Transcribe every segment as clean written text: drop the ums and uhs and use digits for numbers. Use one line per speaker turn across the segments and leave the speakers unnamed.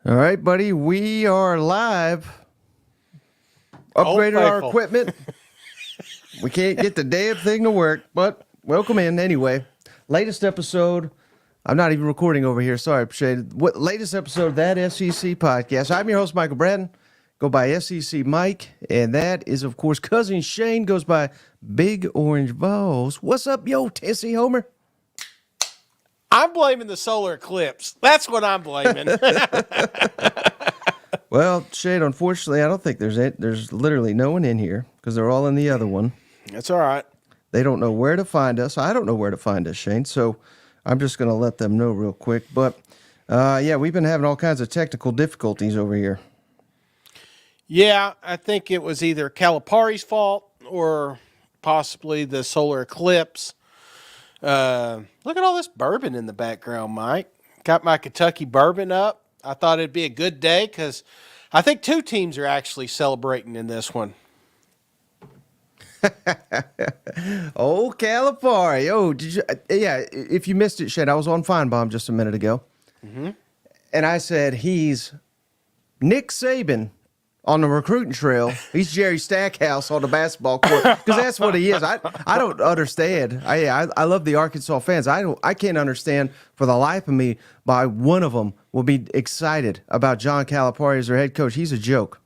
All right, buddy, we are live. Upgraded our equipment. We can't get the damn thing to work, but welcome in anyway. Latest episode. I'm not even recording over here. Sorry, Shade. What latest episode of that SEC podcast? I'm your host, Michael Bratton. Go by SEC Mike, and that is, of course, cousin Shane. Goes by Big Orange Balls. What's up, yo, Tennessee Homer?
I'm blaming the solar eclipse. That's what I'm blaming.
Well, Shade, unfortunately, I don't think there's literally no one in here because they're all in the other one.
That's all right.
They don't know where to find us. I don't know where to find us, Shane. So I'm just going to let them know real quick. But, yeah, we've been having all kinds of technical difficulties over here.
Yeah, I think it was either Calipari's fault or possibly the solar eclipse. Look at all this bourbon in the background, Mike. Got my Kentucky bourbon up. I thought it'd be a good day because I think two teams are actually celebrating in this one.
Oh, Calipari. Oh, did you? Yeah, if you missed it, Shane, I was on Finebaum just a minute ago. Mm-hmm. And I said he's Nick Saban on the recruiting trail. He's Jerry Stackhouse on the basketball court because that's what he is. I don't understand. I love the Arkansas fans. I can't understand for the life of me why one of them will be excited about John Calipari as their head coach. He's a joke.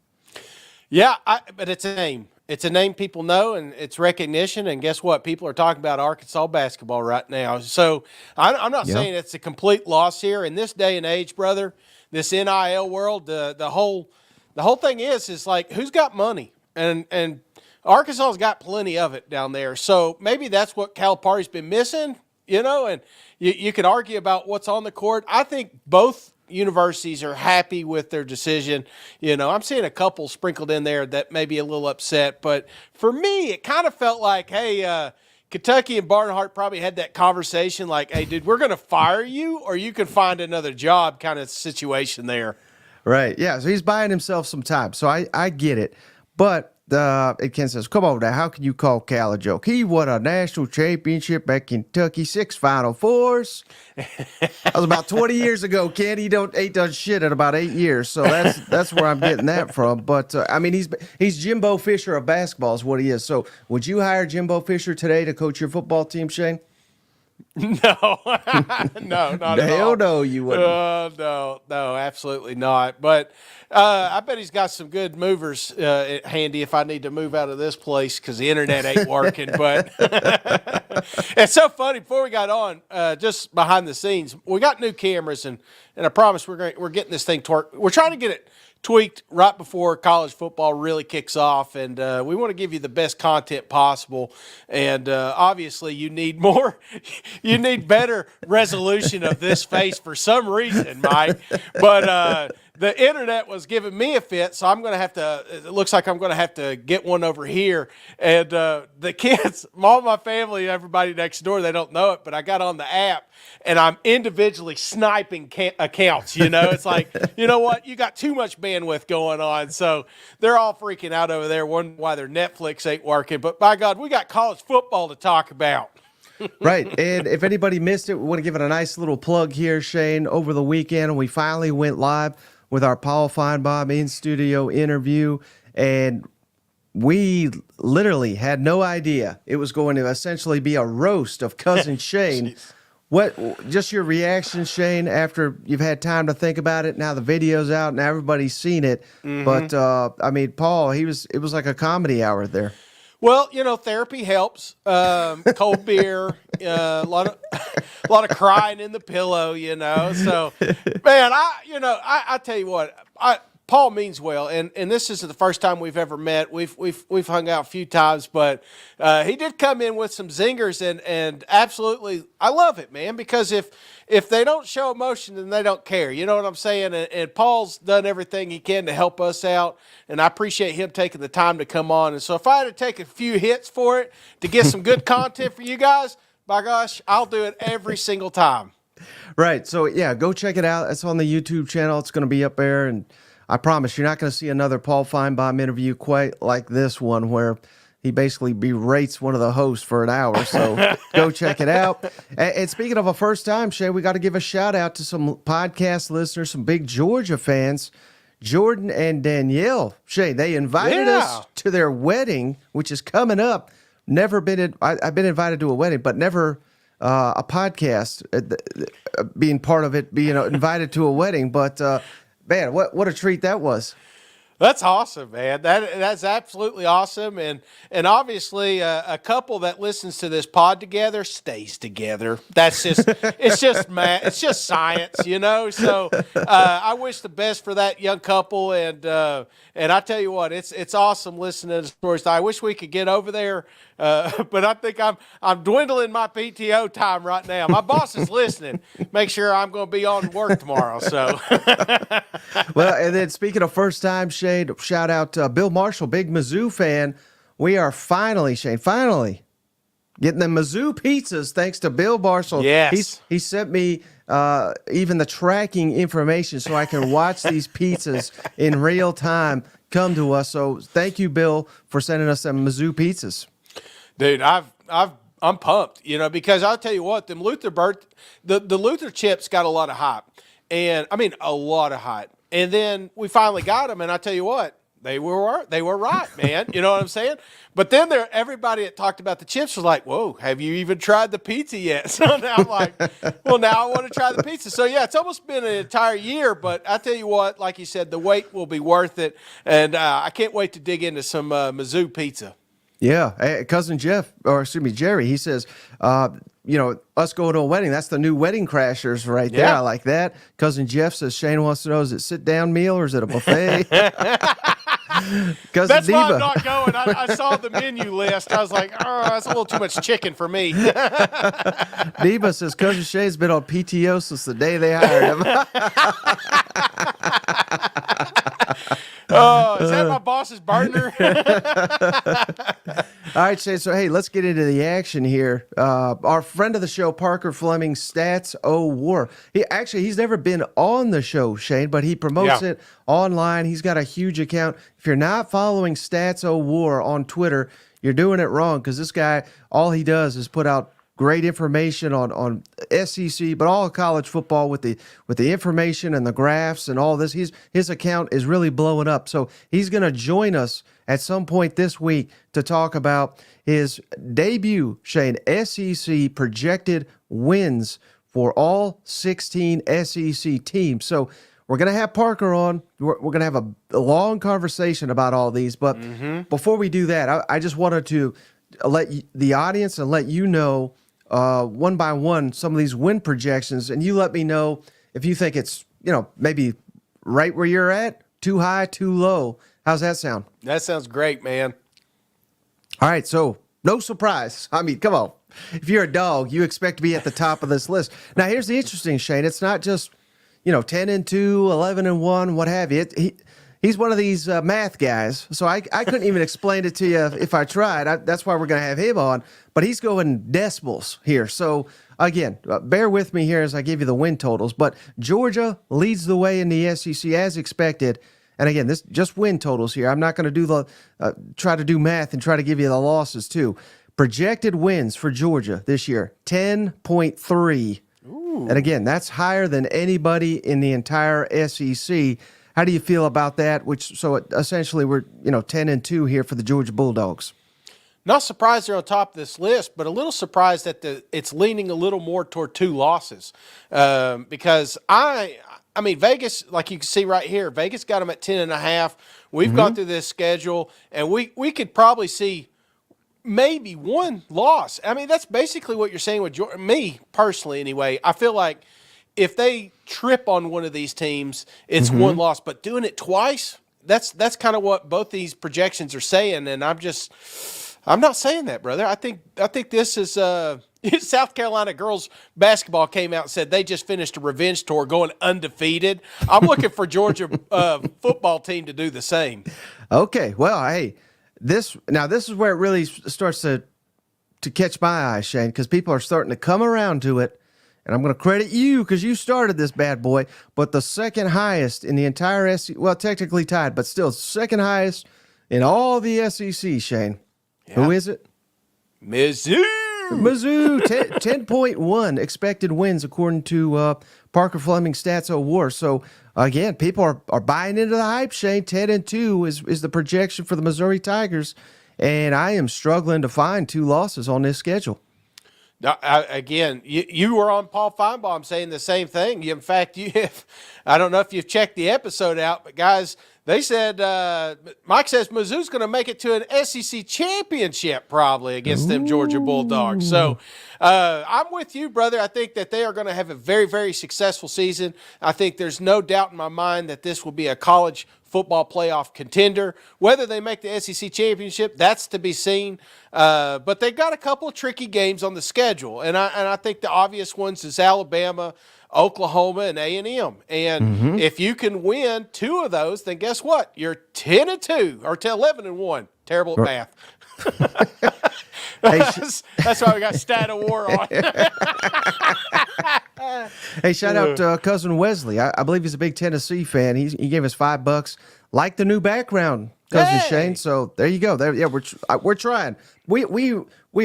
Yeah, but it's a name. It's a name people know, and it's recognition. And guess what? People are talking about Arkansas basketball right now. So I'm not saying it's a complete loss here. In this day and age, brother, this NIL world, the whole thing is like, who's got money? And Arkansas's got plenty of it down there. So maybe that's what Calipari's been missing, and you could argue about what's on the court. I think both universities are happy with their decision. I'm seeing a couple sprinkled in there that may be a little upset. But for me, it kind of felt like, hey, Kentucky and Barnhart probably had that conversation like, hey, dude, we're going to fire you or you can find another job kind of situation there.
Right. Yeah. So he's buying himself some time. So I get it. But Ken says, come on now, how can you call Cal a joke? He won a national championship at Kentucky, 6 Final Fours. That was about 20 years ago, Ken. He ain't done shit in about 8 years. So that's where I'm getting that from. But, he's Jimbo Fisher of basketball is what he is. So would you hire Jimbo Fisher today to coach your football team, Shane?
No, no, not at all.
Hell no, you wouldn't.
No, absolutely not. But I bet he's got some good movers handy if I need to move out of this place because the internet ain't working. But it's so funny. Before we got on, just behind the scenes, we got new cameras, and I promise we're getting this thing twerked. We're trying to get it tweaked right before college football really kicks off, and we want to give you the best content possible. And obviously, you need better resolution of this face for some reason, Mike. But the internet was giving me a fit, so I'm going to have to. It looks like I'm going to have to get one over here. And the kids, all my family, everybody next door, they don't know it, but I got on the app. And I'm individually sniping accounts, It's like, you know what? You got too much bandwidth going on. So they're all freaking out over there, wondering why their Netflix ain't working. But by God, we got college football to talk about.
Right. And if anybody missed it, we want to give it a nice little plug here, Shane. Over the weekend, we finally went live with our Paul Finebaum in-studio interview. And we literally had no idea it was going to essentially be a roast of Cousin Shane. What, just your reaction, Shane, after you've had time to think about it? Now the video's out and everybody's seen it. Mm-hmm. But, Paul, it was like a comedy hour there.
Well, therapy helps. Cold beer, a lot of crying in the pillow, So, man, I tell you what, Paul means well, and this isn't the first time we've ever met. We've hung out a few times, but he did come in with some zingers, and absolutely, I love it, man. Because if they don't show emotion, then they don't care. You know what I'm saying? And Paul's done everything he can to help us out, and I appreciate him taking the time to come on. And so, if I had to take a few hits for it to get some good content for you guys, by gosh, I'll do it every single time.
Right. So yeah, go check it out. It's on the YouTube channel. It's going to be up there, and I promise you're not going to see another Paul Finebaum interview quite like this one where he basically berates one of the hosts for an hour. So go check it out. And speaking of a first time, Shay, we got to give a shout out to some podcast listeners, some big Georgia fans, Jordan and Danielle. Shay, they invited us to their wedding, which is coming up. Never been I've been invited to a wedding, but never a podcast being part of it, being invited to a wedding. But man, what a treat that was.
That's awesome, man. That's absolutely awesome, and obviously a couple that listens to this pod together stays together. That's just it's just math. It's just science, you know. So I wish the best for that young couple, and I tell you what, it's awesome listening to the stories. I wish we could get over there, but I think I'm dwindling my PTO time right now. My boss is listening. Make sure I'm going to be on work tomorrow. So,
well, and then speaking of first time, Shane, shout out to Bill Marshall, big Mizzou fan. We are finally, Shane, getting the Mizzou pizzas thanks to Bill Marshall.
Yes.
He sent me even the tracking information so I can watch these pizzas in real time come to us. So thank you, Bill, for sending us some Mizzou pizzas.
Dude, I'm pumped, because I'll tell you what, the Luther chips got a lot of hype, and I mean a lot of hype. And then we finally got them, and I tell you what, they were right, man. You know what I'm saying? But then everybody that talked about the chips was like, "Whoa, have you even tried the pizza yet?" So now I'm like, "Well, now I want to try the pizza." So yeah, it's almost been an entire year, but I tell you what, like you said, the wait will be worth it, and I can't wait to dig into some Mizzou pizza.
Yeah, cousin Jerry, he says, us going to a wedding, that's the new Wedding Crashers right there.
Yeah.
I like that. Cousin Jeff says, Shane wants to know, is it sit-down meal or is it a buffet?
That's
Diva.
why I'm not going. I saw the menu list. I was like, oh, that's a little too much chicken for me.
Diva says, Cousin Shay's been on PTO since the day they hired him.
Oh, is that my boss's burner?
All right, Shane. So, hey, let's get into the action here. Our friend of the show, Parker Fleming, StatsOWar. He's never been on the show, Shane, but he promotes it online. He's got a huge account. If you're not following StatsOWar on Twitter, you're doing it wrong, because this guy, all he does is put out great information on SEC, but all college football with the information and the graphs and all this. His account is really blowing up. So he's going to join us at some point this week to talk about his debut, Shane, SEC projected wins for all 16 SEC teams. So we're going to have Parker on. We're going to have a long conversation about all these. But before we do that, I just wanted to let the audience and let you know one by one some of these win projections, and you let me know if you think it's maybe right where you're at, too high, too low. How's that sound?
That sounds great, man. All
right, so no surprise. I mean, come on. If you're a dog, you expect to be at the top of this list. Now, here's the interesting, Shane. It's not just 10-2, 11-1, what have you. He's one of these math guys, so I couldn't even explain it to you if I tried. That's why we're going to have him on. But he's going decimals here. So, again, bear with me here as I give you the win totals. But Georgia leads the way in the SEC as expected. And, again, this just win totals here. I'm not going to do try to do math and try to give you the losses, too. Projected wins for Georgia this year, 10.3. And, again, that's higher than anybody in the entire SEC. How do you feel about that? So essentially we're 10-2 here for the Georgia Bulldogs.
Not surprised they're on top of this list, but a little surprised that it's leaning a little more toward 2 losses. Because I mean Vegas, like you can see right here, Vegas got them at 10.5. We've gone through this schedule, and we could probably see maybe 1 loss. I mean, that's basically what you're saying with Georgia. Me personally, anyway. I feel like if they trip on one of these teams, it's 1 loss. But doing it twice, that's kind of what both these projections are saying. And I'm not saying that, brother. I think this is South Carolina girls basketball came out and said they just finished a revenge tour going undefeated. I'm looking for Georgia football team to do the same.
Okay, well, hey, this is where it really starts to catch my eye, Shane, because people are starting to come around to it. And I'm going to credit you because you started this bad boy. But the second highest in the entire SEC, well, technically tied, but still second highest in all the SEC, Shane. Who is it?
Mizzou.
Mizzou, 10.1 expected wins according to Parker Fleming StatsOWar. So again, people are buying into the hype. Shane, 10-2 is the projection for the Missouri Tigers, and I am struggling to find 2 losses on this schedule.
Now, again, you were on Paul Finebaum saying the same thing. In fact, I don't know if you've checked the episode out, but guys, they said Mike says Mizzou's going to make it to an SEC championship probably against them Georgia Bulldogs. So I'm with you, brother. I think that they are going to have a very, very successful season. I think there's no doubt in my mind that this will be a college football playoff contender. Whether they make the SEC championship, that's to be seen. But they've got a couple of tricky games on the schedule, and I think the obvious ones is Alabama, Oklahoma, and A&M. And if you can win 2 of those, then guess what? You're 10-2 or 11-1. Terrible at math. That's why we got StatsOWar on.
Hey, shout out to Cousin Wesley. I believe he's a big Tennessee fan. He gave us $5. Like the new background, Cousin Shane. So there you go. We're trying. We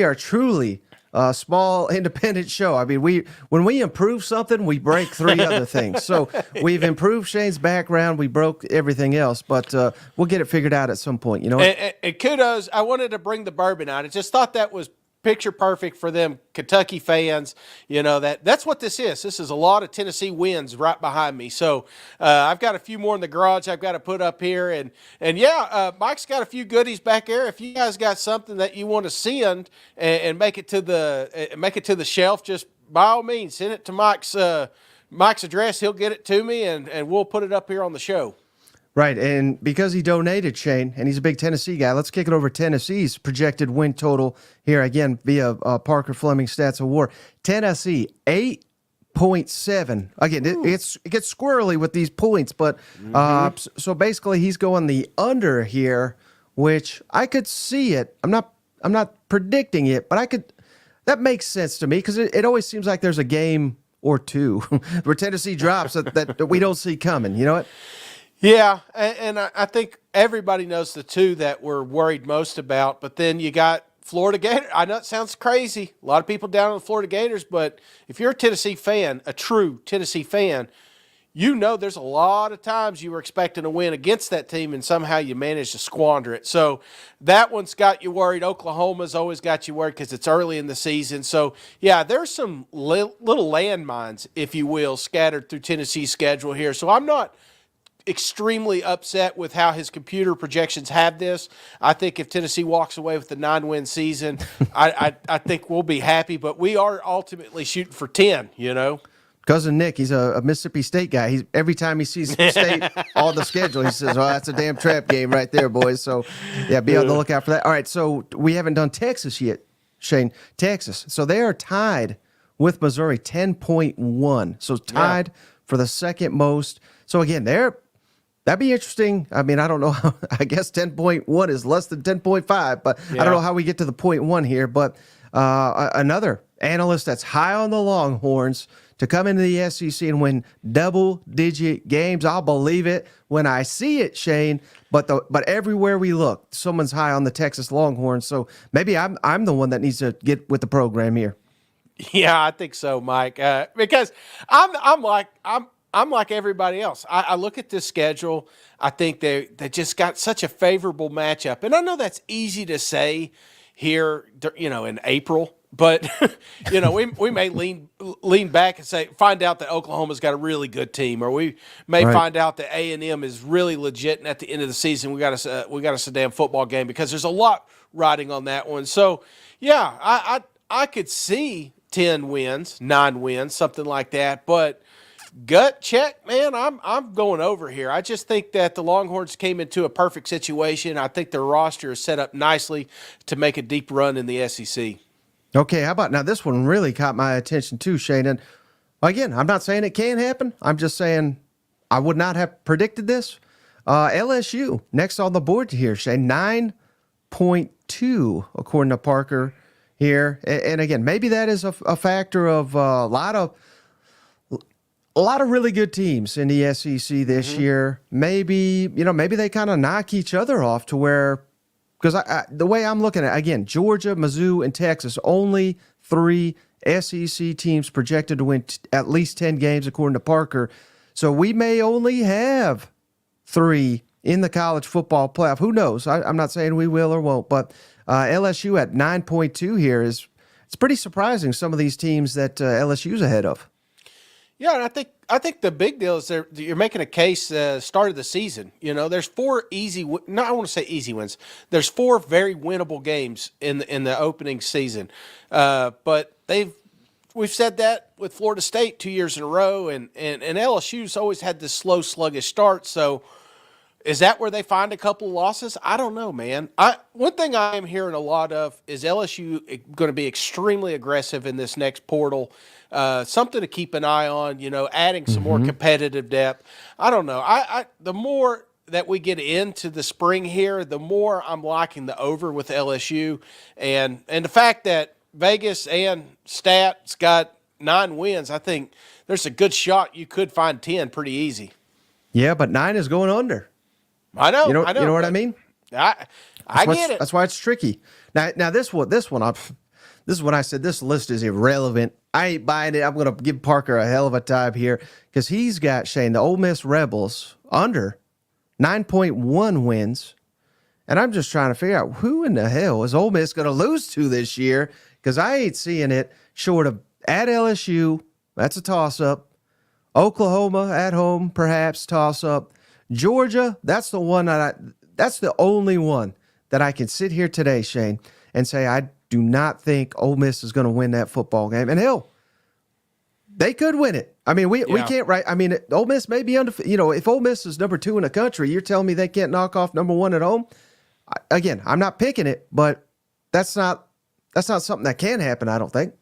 are truly a small independent show. I mean, when we improve something, we break 3 other things. So we've improved Shane's background. We broke everything else, but we'll get it figured out at some point. You know.
And kudos. I wanted to bring the bourbon out. I just thought that was picture perfect for them Kentucky fans. You know, that's what this is. This is a lot of Tennessee wins right behind me. So I've got a few more in the garage I've got to put up here. And Mike's got a few goodies back there. If you guys got something that you want to send and make it to the shelf, just by all means send it to Mike's address. He'll get it to me and we'll put it up here on the show.
Right, and because he donated, Shane, and he's a big Tennessee guy, let's kick it over to Tennessee's projected win total here again via Parker Fleming StatsOWar. Tennessee, 8.7. Again, it gets squirrely with these points, but so basically he's going the under here, which I could see it. I'm not predicting it, but that makes sense to me because it always seems like there's a game or 2 where Tennessee drops that we don't see coming. You know what?
Yeah, and I think everybody knows the 2 that we're worried most about, but then you got Florida Gators. I know it sounds crazy. A lot of people down on the Florida Gators, but if you're a Tennessee fan, a true Tennessee fan, you know there's a lot of times you were expecting a win against that team and somehow you managed to squander it. So that one's got you worried. Oklahoma's always got you worried because it's early in the season. So, yeah, there's some little landmines, if you will, scattered through Tennessee's schedule here. So I'm not extremely upset with how his computer projections have this. I think if Tennessee walks away with the 9-win season, I think we'll be happy, but we are ultimately shooting for 10, you know.
Cousin Nick, he's a Mississippi State guy. Every time he sees State on the schedule, he says, "Oh, that's a damn trap game right there, boys." So, yeah, be on the lookout for that. All right, so we haven't done Texas yet, Shane. Texas. So they are tied with Missouri, 10.1. So tied for the second most. So, again, that'd be interesting. I mean, I don't know. I guess 10.1 is less than 10.5, but I don't know how we get to the 0.1 here. But another analyst that's high on the Longhorns to come into the SEC and win double-digit games. I'll believe it when I see it, Shane. But everywhere we look, someone's high on the Texas Longhorns. So maybe I'm the one that needs to get with the program here.
Yeah, I think so, Mike. Because I'm like everybody else. I look at this schedule. I think they just got such a favorable matchup, and I know that's easy to say here, in April. But we may lean back and find out that Oklahoma's got a really good team, or we may find out that A&M is really legit, and at the end of the season we got a damn football game because there's a lot riding on that one. So yeah, I could see 10 wins, 9 wins, something like that, but. Gut check, man. I'm going over here. I just think that the Longhorns came into a perfect situation. I think their roster is set up nicely to make a deep run in the SEC.
Okay, how about now? This one really caught my attention too, Shane. And again, I'm not saying it can't happen. I'm just saying I would not have predicted this. LSU next on the board here, Shane, 9.2 according to Parker here. And again, maybe that is a factor of a lot of really good teams in the SEC this year. Maybe they kind of knock each other off to where because the way I'm looking at it, again, Georgia, Mizzou, and Texas, only 3 SEC teams projected to win at least 10 games, according to Parker. So we may only have 3 in the college football playoff. Who knows? I'm not saying we will or won't, but LSU at 9.2 here it's pretty surprising. Some of these teams that LSU's ahead of.
Yeah, and I think the big deal is you're making a case start of the season. You know, there's 4 easy. No, I want to say easy wins. There's 4 very winnable games in the opening season, but we've said that with Florida State 2 years in a row, and LSU's always had this slow, sluggish start. So, is that where they find a couple of losses? I don't know, man. One thing I am hearing a lot of is LSU going to be extremely aggressive in this next portal. Something to keep an eye on, you know, adding some more competitive depth. I don't know. The more that we get into the spring here, the more I'm liking the over with LSU. And the fact that Vegas and Stats got 9 wins, I think there's a good shot you could find 10 pretty easy.
Yeah, but 9 is going under.
I know.
You know what I mean?
I get it.
That's why it's tricky. Now this one, this is when I said this list is irrelevant. I ain't buying it. I'm going to give Parker a hell of a time here because he's got, Shane, the Ole Miss Rebels under 9.1 wins. And I'm just trying to figure out who in the hell is Ole Miss going to lose to this year, because I ain't seeing it short of at LSU. That's a toss-up. Oklahoma at home, perhaps, toss-up. Georgia, that's the one that's the only one that I can sit here today, Shane, and say I do not think Ole Miss is going to win that football game. And hell, they could win it. I mean, we can't, right? I mean, Ole Miss may be undefeated. You know, if Ole Miss is number 2 in the country, you're telling me they can't knock off number 1 at home? Again, I'm not picking it, but that's not something that can happen, I don't think.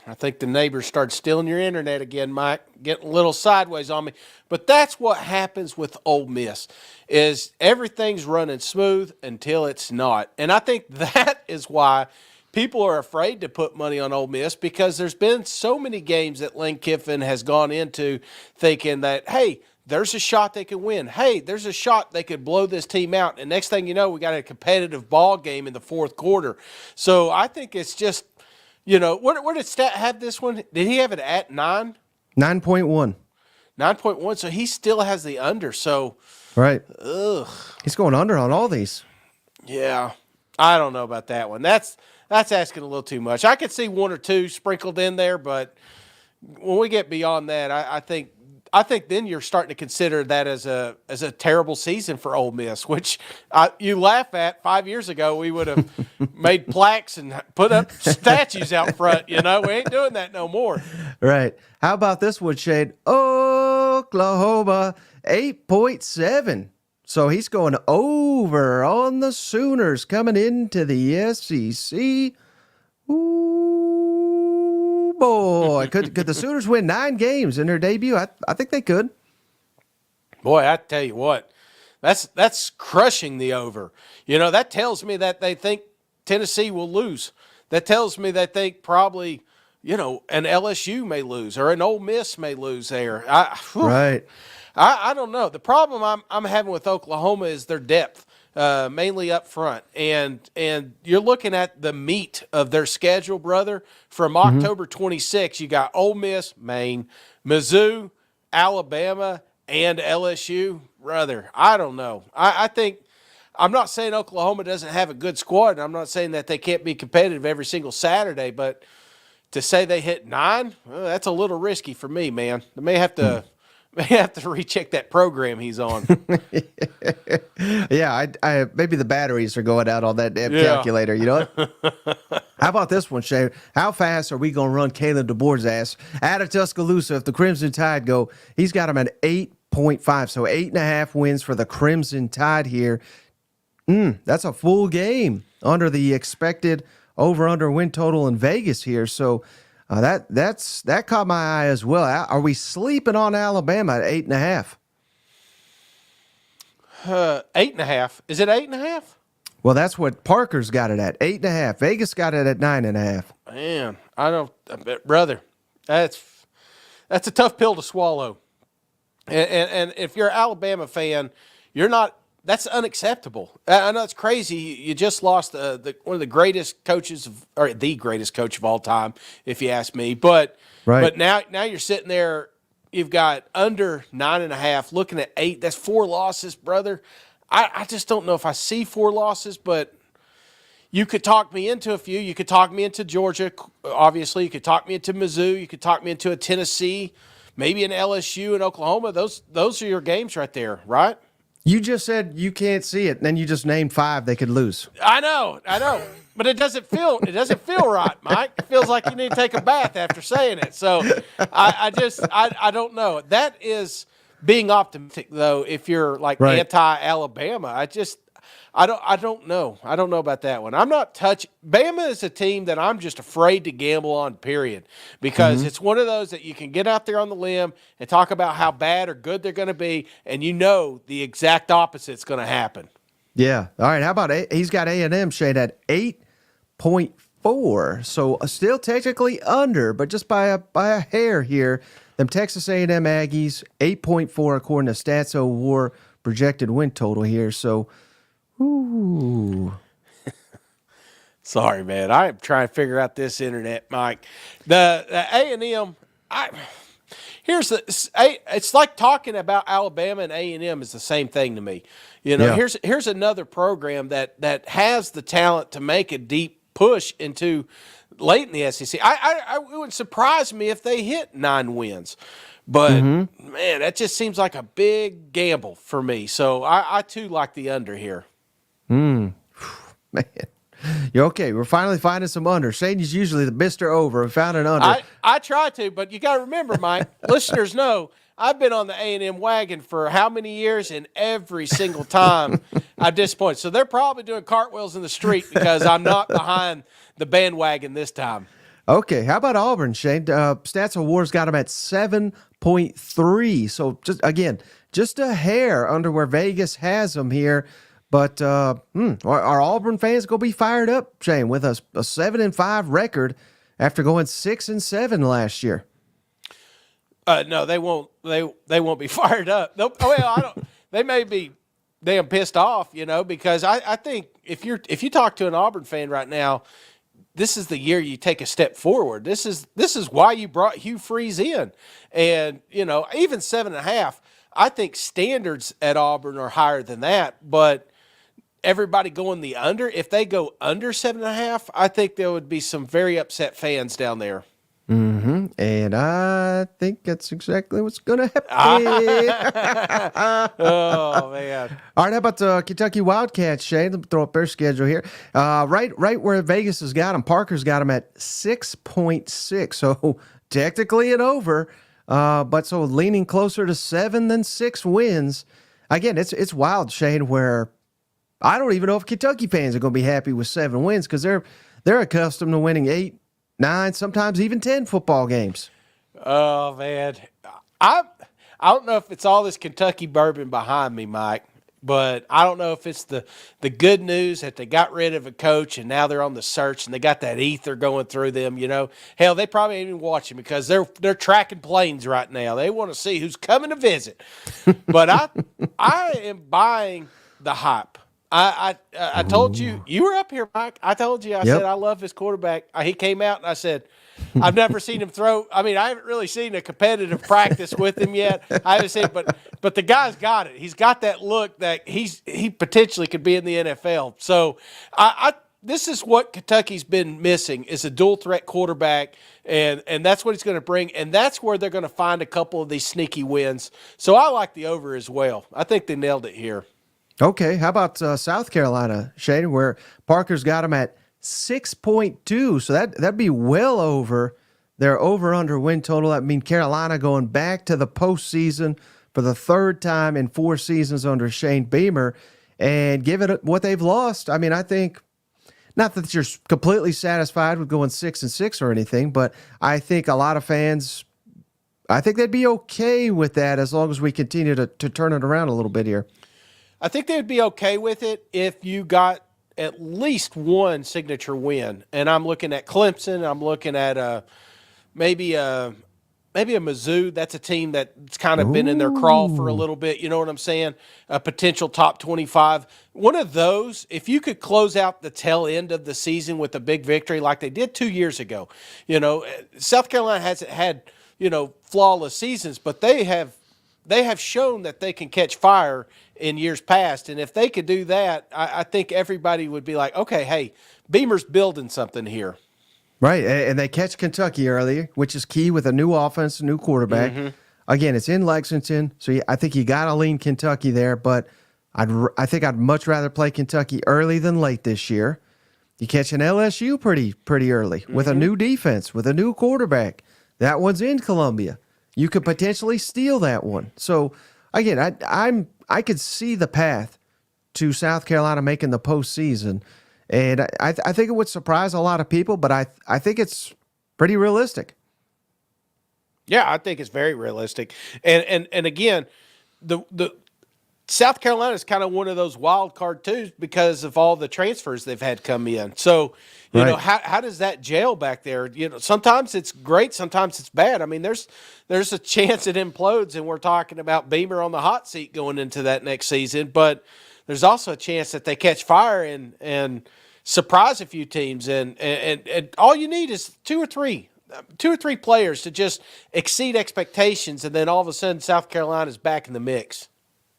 I think the neighbors start stealing your internet again, Mike, getting a little sideways on me. But that's what happens with Ole Miss, is everything's running smooth until it's not. And I think that is why people are afraid to put money on Ole Miss, because there's been so many games that Lane Kiffin has gone into thinking that, hey, there's a shot they could win. Hey, there's a shot they could blow this team out. And next thing you know, we got a competitive ball game in the fourth quarter. So I think it's just, you know, where did Stat have this one? Did he have it at 9?
9.1.
9.1. So he still has the under. So,
right.
Ugh.
He's going under on all these.
Yeah. I don't know about that one. That's asking a little too much. I could see 1 or 2 sprinkled in there, but when we get beyond that, I think then you're starting to consider that as a terrible season for Ole Miss, which you laugh at. 5 years ago, we would have made plaques and put up statues out front. You know, we ain't doing that no more.
Right. How about this one, Shane? Oklahoma, 8.7. So he's going over on the Sooners coming into the SEC. Ooh, boy. Could the Sooners win 9 games in their debut? I think they could.
Boy, I tell you what, that's crushing the over. You know, that tells me that they think Tennessee will lose. That tells me that they probably, you know, an LSU may lose or an Ole Miss may lose there.
Right.
I don't know. The problem I'm having with Oklahoma is their depth, mainly up front. And you're looking at the meat of their schedule, brother. From October 26, you got Ole Miss, Maine, Mizzou, Alabama, and LSU. Brother, I don't know. I think – I'm not saying Oklahoma doesn't have a good squad, and I'm not saying that they can't be competitive every single Saturday, but to say they hit 9, well, that's a little risky for me, man. They may have to – may have to recheck that program he's on.
Yeah, I maybe the batteries are going out on that damn calculator. You know what? How about this one, Shay? How fast are we going to run Caleb DeBoer's ass out of Tuscaloosa if the Crimson Tide go? He's got him at 8.5, so 8.5 wins for the Crimson Tide here. That's a full game under the expected over-under win total in Vegas here. So that caught my eye as well. Are we sleeping on Alabama at 8.5?
8.5. Is it 8.5?
Well, that's what Parker's got it at, 8.5. Vegas got it at 9.5.
Man, brother, that's a tough pill to swallow. And if you're an Alabama fan, you're not that's unacceptable. I know it's crazy. You just lost one of the greatest coaches or the greatest coach of all time, if you ask me. But
Right.
now you're sitting there. You've got under 9.5, looking at 8. That's 4 losses, brother. I just don't know if I see 4 losses, but you could talk me into a few. You could talk me into Georgia, obviously. You could talk me into Mizzou. You could talk me into a Tennessee, maybe an LSU and Oklahoma. Those are your games right there, right?
You just said you can't see it, and then you just named 5 they could lose.
I know, but it doesn't feel right, Mike. It feels like you need to take a bath after saying it. So I don't know. That is being optimistic, though. If you're like
Right.
anti-Alabama, I don't know. I don't know about that one. I'm not touching. Bama is a team that I'm just afraid to gamble on, period, because it's one of those that you can get out there on the limb and talk about how bad or good they're going to be, and you know the exact opposite's going to happen.
Yeah. All right. How about he's got A&M shade at 8.4, so still technically under, but just by a hair here. Them Texas A&M Aggies 8.4 according to StatsOWar projected win total here. So, ooh.
Sorry, man. I am trying to figure out this internet, Mike. The A&M. It's like talking about Alabama and A&M is the same thing to me. You know,
Yeah.
here's another program that has the talent to make a deep push into late in the SEC. It would surprise me if they hit 9 wins, but man, that just seems like a big gamble for me. So I too like the under here.
Man. You're okay. We're finally finding some under. Shady's usually the Mr. Over. We found an under.
I try to, but you got to remember, Mike, listeners know I've been on the A&M wagon for how many years, and every single time I disappoint. So they're probably doing cartwheels in the street because I'm not behind the bandwagon this time.
Okay, how about Auburn, Shane? StatsOWar's got them at 7.3. So just a hair under where Vegas has them here. But are Auburn fans going to be fired up, Shane, with a 7-5 record after going 6-7 last year?
No, they won't. They won't be fired up. I don't. They may be damn pissed off, because I think if you talk to an Auburn fan right now, this is the year you take a step forward. This is why you brought Hugh Freeze in, and even 7.5. I think standards at Auburn are higher than that, but everybody going the under. If they go under 7.5, I think there would be some very upset fans down there.
And I think that's exactly what's going to happen.
Oh, man.
All right, how about the Kentucky Wildcats, Shane? Let me throw up their schedule here. Right where Vegas has got them. Parker's got them at 6.6, so technically an over, but so leaning closer to 7 than 6 wins. Again, it's wild, Shane, where I don't even know if Kentucky fans are going to be happy with 7 wins because they're accustomed to winning 8, 9, sometimes even 10 football games.
Oh, man. I don't know if it's all this Kentucky bourbon behind me, Mike, but I don't know if it's the good news that they got rid of a coach and now they're on the search and they got that ether going through them, Hell, they probably ain't even watching because they're tracking planes right now. They want to see who's coming to visit. But I am buying the hype. I told you were up here, Mike. I told you, I said, I love this quarterback. He came out and I said, I've never seen him throw. I mean, I haven't really seen a competitive practice with him yet. I haven't seen, but the guy's got it. He's got that look that he potentially could be in the NFL. So this is what Kentucky's been missing is a dual threat quarterback. And that's what he's going to bring. And that's where they're going to find a couple of these sneaky wins. So I like the over as well. I think they nailed it here.
Okay, how about South Carolina, Shane, where Parker's got them at 6.2, so that'd be well over their over-under win total. That means Carolina going back to the postseason for the 3rd time in 4 seasons under Shane Beamer, and given what they've lost, I mean, I think, not that you're completely satisfied with going 6-6 or anything, but I think a lot of fans, I think they'd be okay with that as long as we continue to turn it around a little bit here.
I think they would be okay with it if you got at least one signature win. And I'm looking at Clemson. I'm looking at maybe maybe a Mizzou. That's a team that's kind of been in their crawl for a little bit. You know what I'm saying? A potential top 25. One of those, if you could close out the tail end of the season with a big victory like they did 2 years ago. South Carolina hasn't had, flawless seasons, but they have shown that they can catch fire in years past. And if they could do that, I think everybody would be like, okay, hey, Beamer's building something here.
Right, and they catch Kentucky early, which is key with a new offense, new quarterback. Again, it's in Lexington, so I think you got to lean Kentucky there, but I think I'd much rather play Kentucky early than late this year. You catch an LSU pretty early with a new defense, with a new quarterback. That one's in Columbia. You could potentially steal that one. So, again, I could see the path to South Carolina making the postseason. And I think it would surprise a lot of people, but I think it's pretty realistic.
Yeah, I think it's very realistic. And again, the South Carolina is kind of one of those wild card too because of all the transfers they've had come in. So, how does that gel back there? Sometimes it's great, sometimes it's bad. I mean, there's a chance it implodes, and we're talking about Beamer on the hot seat going into that next season. But there's also a chance that they catch fire and surprise a few teams, and all you need is two or three players to just exceed expectations, and then all of a sudden South Carolina's back in the mix.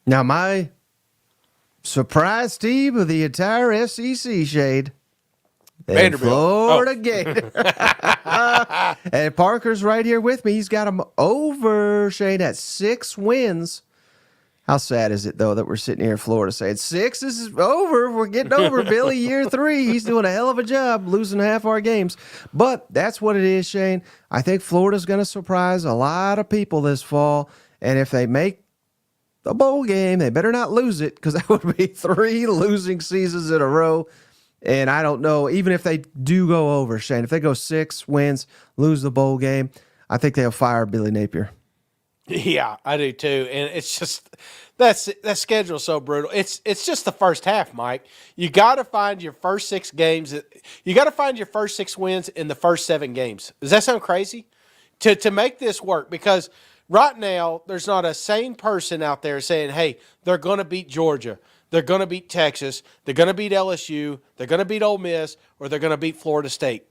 Now, my surprise team of the entire SEC, Shade,
Vanderbilt.
Florida Gator. And Parker's right here with me. He's got them over, Shade, at 6 wins. How sad is it, though, that we're sitting here in Florida saying 6 is over. We're getting over Billy year 3. He's doing a hell of a job losing half our games. But that's what it is, Shane. I think Florida's going to surprise a lot of people this fall. And if they make the bowl game, they better not lose it because that would be 3 losing seasons in a row. And I don't know, even if they do go over, Shane, if they go 6 wins, lose the bowl game, I think they'll fire Billy Napier.
Yeah, I do too. And it's just that schedule is so brutal. It's just the first half, Mike. You got to find your first 6 games. You got to find your first 6 wins in the first 7 games. Does that sound crazy? To make this work, because right now there's not a sane person out there saying, "Hey, they're going to beat Georgia. They're going to beat Texas. They're going to beat LSU. They're going to beat Ole Miss, or they're going to beat Florida State."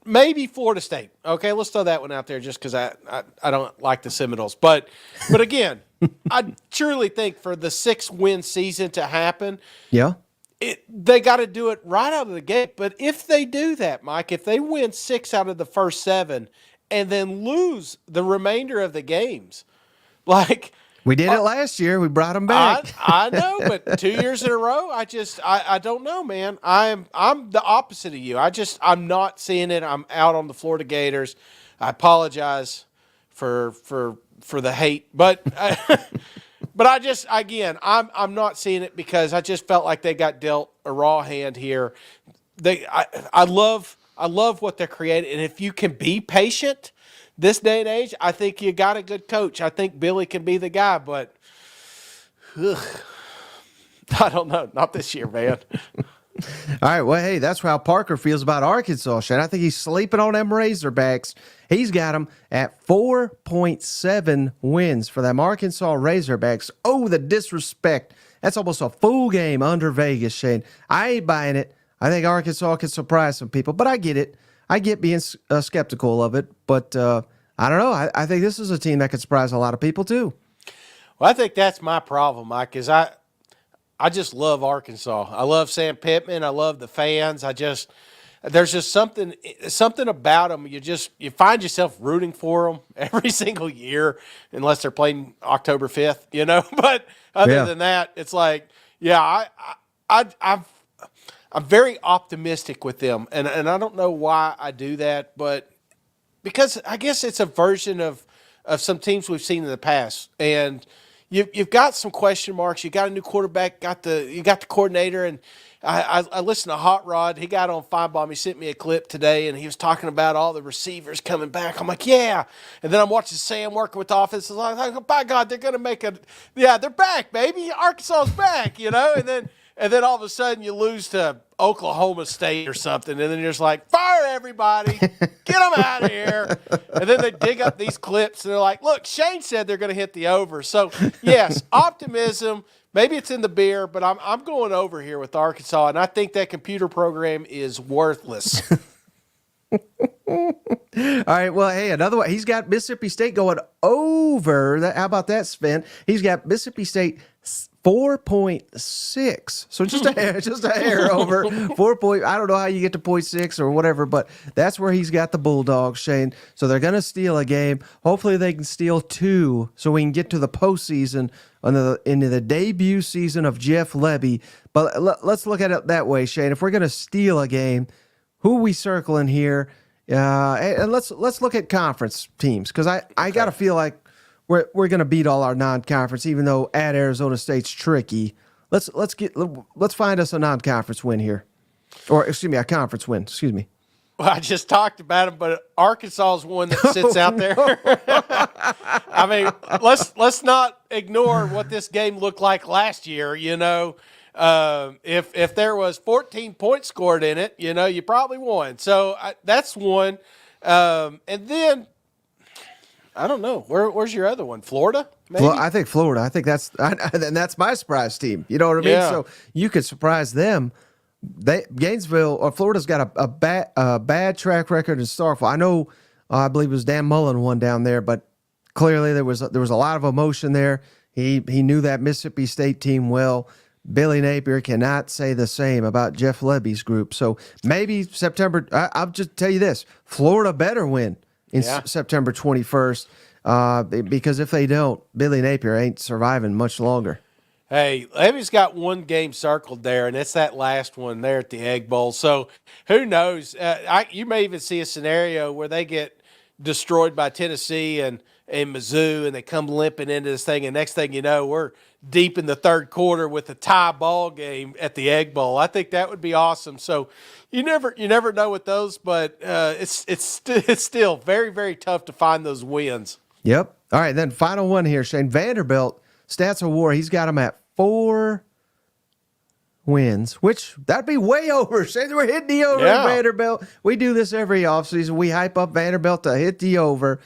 Maybe Florida State. Okay, let's throw that one out there just because I don't like the Seminoles. But again, I truly think for the 6-win season to happen, they got to do it right out of the gate. But if they do that, Mike, if they win 6 out of the first 7 and then lose the remainder of the games, like –
we did it last year. We brought them back.
I know, but 2 years in a row, I don't know, man. I'm the opposite of you. I'm not seeing it. I'm out on the Florida Gators. I apologize for the hate, but I'm not seeing it because I just felt like they got dealt a raw hand here. I love what they're creating, and if you can be patient this day and age, I think you got a good coach. I think Billy can be the guy, but I don't know. Not this year, man.
All right. Well, hey, that's how Parker feels about Arkansas, Shane. I think he's sleeping on them Razorbacks. He's got them at 4.7 wins for them Arkansas Razorbacks. Oh, the disrespect. That's almost a full game under Vegas, Shane. I ain't buying it. I think Arkansas can surprise some people, but I get it. I get being skeptical of it, but I don't know. I think this is a team that could surprise a lot of people too.
Well, I think that's my problem, Mike, is I just love Arkansas. I love Sam Pittman. I love the fans. There's just something about them. You find yourself rooting for them every single year, unless they're playing October 5th, But other than that, it's like, I'm very optimistic with them, and I don't know why I do that, but because I guess it's a version of some teams we've seen in the past, and you've got some question marks. You got a new quarterback, you got the coordinator, and I listened to Hot Rod. He got on Finebaum. He sent me a clip today, and he was talking about all the receivers coming back. I'm like, yeah. And then I'm watching Sam working with the offense. I'm like, by God, they're going to make they're back, baby. Arkansas's back, And and then all of a sudden you lose to Oklahoma State or something, and then you're just like, fire everybody, get them out of here. And then they dig up these clips, and they're like, look, Shane said they're going to hit the over. So, yes, optimism. Maybe it's in the beer, but I'm going over here with Arkansas, and I think that computer program is worthless.
All right. Well, hey, another one. He's got Mississippi State going over. How about that, Sven? He's got Mississippi State 4.6. So just a hair over 4 point. I don't know how you get to 0.6 or whatever, but that's where he's got the Bulldogs, Shane. So they're going to steal a game. Hopefully they can steal two so we can get to the postseason into the debut season of Jeff Lebby. But let's look at it that way, Shane. If we're going to steal a game, who are we circling here? And let's look at conference teams, because I got to feel like we're going to beat all our non-conference, even though at Arizona State's tricky. Let's find us a non-conference win here, or excuse me, a conference win. Excuse me.
Well, I just talked about him, but Arkansas is one that sits out there. I mean, let's not ignore what this game looked like last year. You know, if there was 14 points scored in it, you know, you probably won. So that's one. And then I don't know. Where's your other one? Florida? Maybe?
Well, I think Florida. I think that's my surprise team. You know what I mean?
Yeah.
So you could surprise them. Gainesville or Florida's got a bad track record in Starkville. I know, I believe it was Dan Mullen won down there, but clearly there was a lot of emotion there. He knew that Mississippi State team well. Billy Napier cannot say the same about Jeff Lebby's group. So maybe September. I'll just tell you this: Florida better win in September 21st, because if they don't, Billy Napier ain't surviving much longer.
Hey, Levy's got one game circled there, and it's that last one there at the Egg Bowl. So who knows? You may even see a scenario where they get destroyed by Tennessee and Mizzou, and they come limping into this thing, and next thing you know, we're deep in the third quarter with a tie ball game at the Egg Bowl. I think that would be awesome. So you never know with those, but it's still very, very tough to find those wins.
Yep. All right, then final one here, Shane. Vanderbilt, StatsOWar, he's got them at 4 wins, which that'd be way over. Shane, we're hitting the over in Vanderbilt. We do this every offseason. We hype up Vanderbilt to hit the over.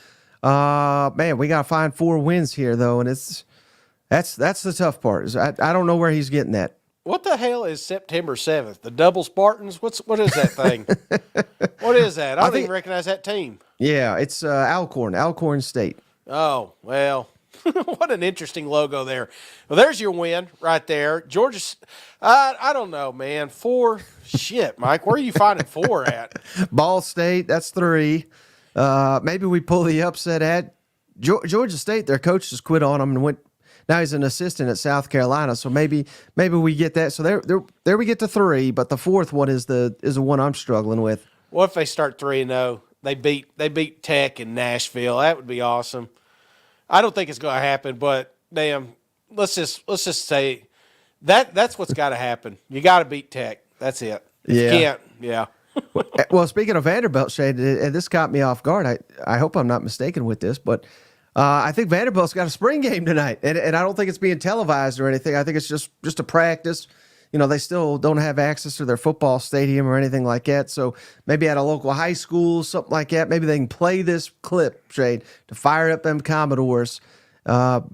Man, we got to find 4 wins here, though, and that's the tough part. I don't know where he's getting that.
What the hell is September 7th? The Double Spartans? What is that thing? What is that? I don't even recognize that team.
Yeah, it's Alcorn State.
Oh, well, what an interesting logo there. Well, there's your win right there. Georgia, I don't know, man. 4, shit, Mike. Where are you finding 4 at?
Ball State, that's 3. Maybe we pull the upset at Georgia State. Their coach just quit on them and went. Now he's an assistant at South Carolina, so maybe we get that. So there we get to 3, but the 4th one is the one I'm struggling with.
What if they start 3-0? They beat Tech in Nashville. That would be awesome. I don't think it's going to happen, but damn, let's just say that's what's got to happen. You got to beat Tech. That's it.
Yeah.
You can't. Yeah.
Well, speaking of Vanderbilt, Shane, and this caught me off guard. I hope I'm not mistaken with this, but I think Vanderbilt's got a spring game tonight, and I don't think it's being televised or anything. I think it's just a practice. You know, they still don't have access to their football stadium or anything like that. So maybe at a local high school, something like that, maybe they can play this clip, Shane, to fire up them Commodores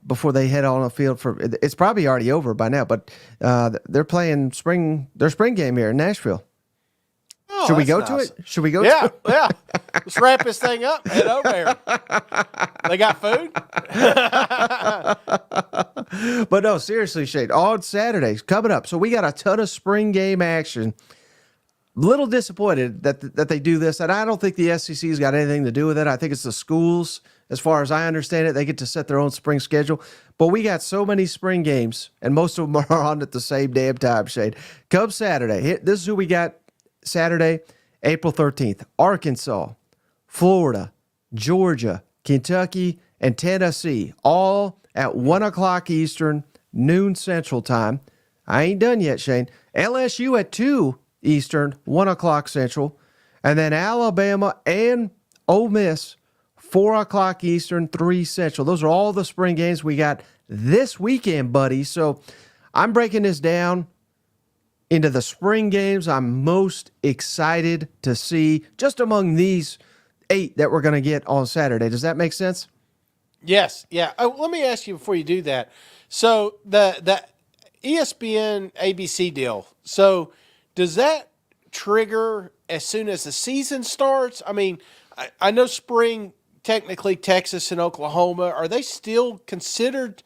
before they head on the field for. It's probably already over by now, but they're playing their spring game here in Nashville.
Oh,
Should we go to it? Should we go to it?
Yeah. Let's wrap this thing up. Head over there. They got food?
But no, seriously, Shane, on Saturdays coming up. So we got a ton of spring game action. Little disappointed that they do this, and I don't think the SEC's got anything to do with it. I think it's the schools, as far as I understand it. They get to set their own spring schedule. But we got so many spring games, and most of them are on at the same damn time, Shane. Come Saturday. This is who we got Saturday, April 13th. Arkansas, Florida, Georgia, Kentucky, and Tennessee, all at 1 o'clock Eastern, noon Central Time. I ain't done yet, Shane. LSU at 2 Eastern, 1 o'clock Central. And then Alabama and Ole Miss, 4 o'clock Eastern, 3 Central. Those are all the spring games we got this weekend, buddy. So I'm breaking this down into the spring games I'm most excited to see just among these 8 that we're going to get on Saturday. Does that make sense?
Yes, yeah. Oh, let me ask you before you do that. So the ESPN ABC deal. So does that trigger as soon as the season starts? I mean, I know spring technically Texas and Oklahoma, are they still considered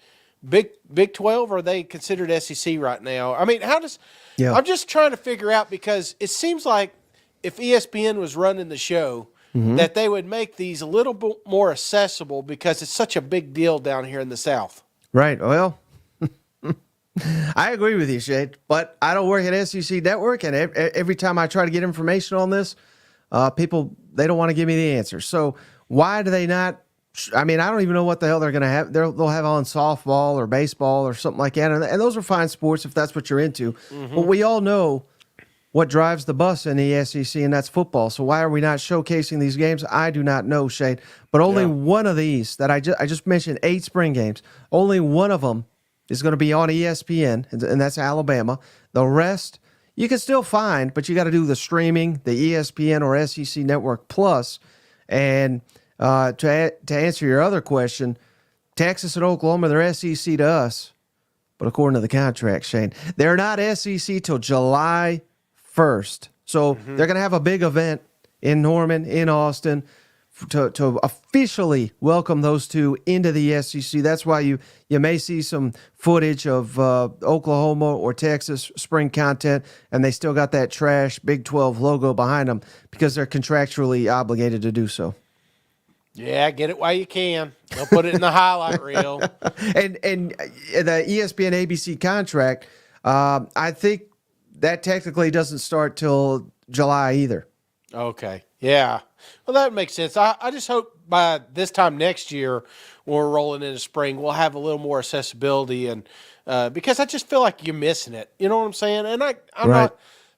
Big 12 or are they considered SEC right now? I mean, I'm just trying to figure out because it seems like if ESPN was running the show, that they would make these a little bit more accessible because it's such a big deal down here in the South.
Right. Well, I agree with you, Shade, but I don't work at SEC Network, and every time I try to get information on this, people, they don't want to give me the answer. So why do they not? I mean, I don't even know what the hell they're going to have. They'll have on softball or baseball or something like that, and those are fine sports if that's what you're into. But we all know what drives the bus in the SEC, and that's football. So why are we not showcasing these games? I do not know, Shade. But only one of these that I just mentioned, 8 spring games, only one of them is going to be on ESPN, and that's Alabama. The rest you can still find, but you got to do the streaming, the ESPN or SEC Network Plus. And to answer your other question, Texas and Oklahoma, they're SEC to us. But according to the contract, Shane, they're not SEC till July 1st. So they're going to have a big event in Norman, in Austin, to officially welcome those two into the SEC. That's why you may see some footage of Oklahoma or Texas spring content, and they still got that trash Big 12 logo behind them because they're contractually obligated to do so.
Yeah, get it while you can. They'll put it in the highlight reel.
And the ESPN ABC contract, I think that technically doesn't start till July either.
Okay. Yeah. Well, that makes sense. I just hope by this time next year, when we're rolling into spring, we'll have a little more accessibility, and because I just feel like you're missing it. You know what I'm saying? And I'm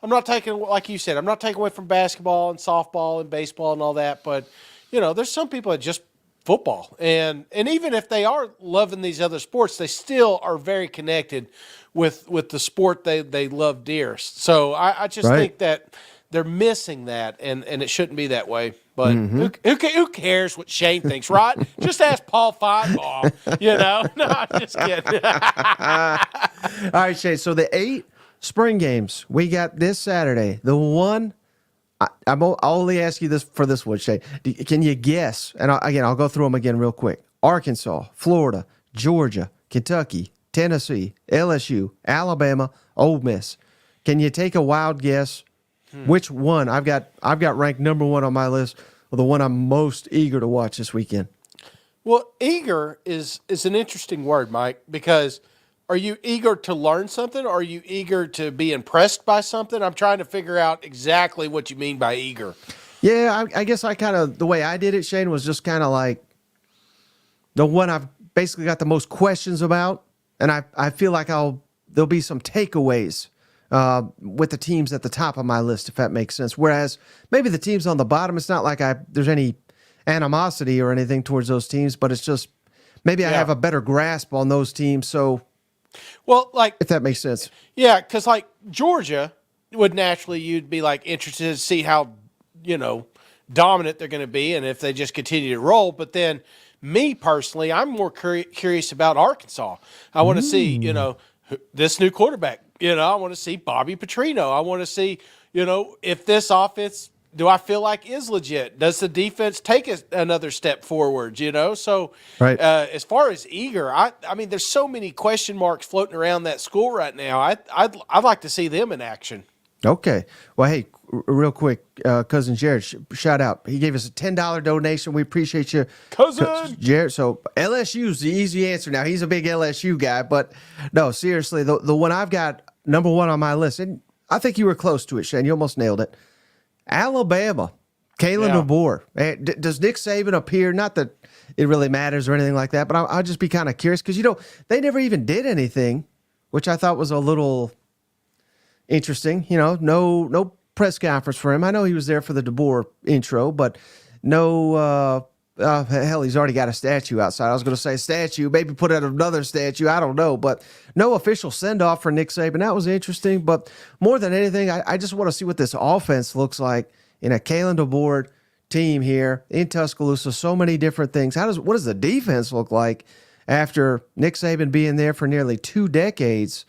not taking, like you said, I'm not taking away from basketball and softball and baseball and all that, but there's some people that just football, and even if they are loving these other sports, they still are very connected with the sport they love dearest. So I just think that they're missing that, and it shouldn't be that way. But who cares what Shane thinks, right? Just ask Paul Finebaum, No, I'm just kidding.
All right, Shane, so the 8 spring games we got this Saturday, the one I'll only ask you this for this one, Shay. Can you guess? And I'll go through them again real quick. Arkansas, Florida, Georgia, Kentucky, Tennessee, LSU, Alabama, Ole Miss. Can you take a wild guess? Which one? I've got ranked number 1 on my list, or the one I'm most eager to watch this weekend.
Well, eager is an interesting word, Mike, because are you eager to learn something, or are you eager to be impressed by something? I'm trying to figure out exactly what you mean by eager.
Yeah, I guess the way I did it, Shane, was just kind of like the one I've basically got the most questions about, and I feel like there'll be some takeaways with the teams at the top of my list, if that makes sense. Whereas maybe the teams on the bottom, it's not like there's any animosity or anything towards those teams, but it's just maybe I have a better grasp on those teams. So,
well,
if that makes sense.
Yeah, because like Georgia would naturally, you'd be like interested to see how, dominant they're going to be and if they just continue to roll. But then me personally, I'm more curious about Arkansas. I want to see, this new quarterback. I want to see Bobby Petrino. I want to see, if this offense, do I feel like is legit? Does the defense take another step forward? So
right.
As far as eager, I mean, there's so many question marks floating around that school right now. I'd like to see them in action.
Okay. Well, hey, real quick, cousin Jared, shout out. He gave us a $10 donation. We appreciate you,
cousin
Jared. So LSU's the easy answer now. He's a big LSU guy, but no, seriously, the one I've got number 1 on my list, and I think you were close to it, Shane. You almost nailed it. Alabama, Kalen DeBoer. Does Nick Saban appear? Not that it really matters or anything like that, but I'll just be kind of curious because, they never even did anything, which I thought was a little interesting. No press conference for him. I know he was there for the DeBoer intro, but no hell, he's already got a statue outside. I was going to say statue, maybe put out another statue. I don't know, but no official send-off for Nick Saban. That was interesting, but more than anything, I just want to see what this offense looks like in a Kalen DeBoer team here in Tuscaloosa. So many different things. What does the defense look like after Nick Saban being there for nearly 2 decades?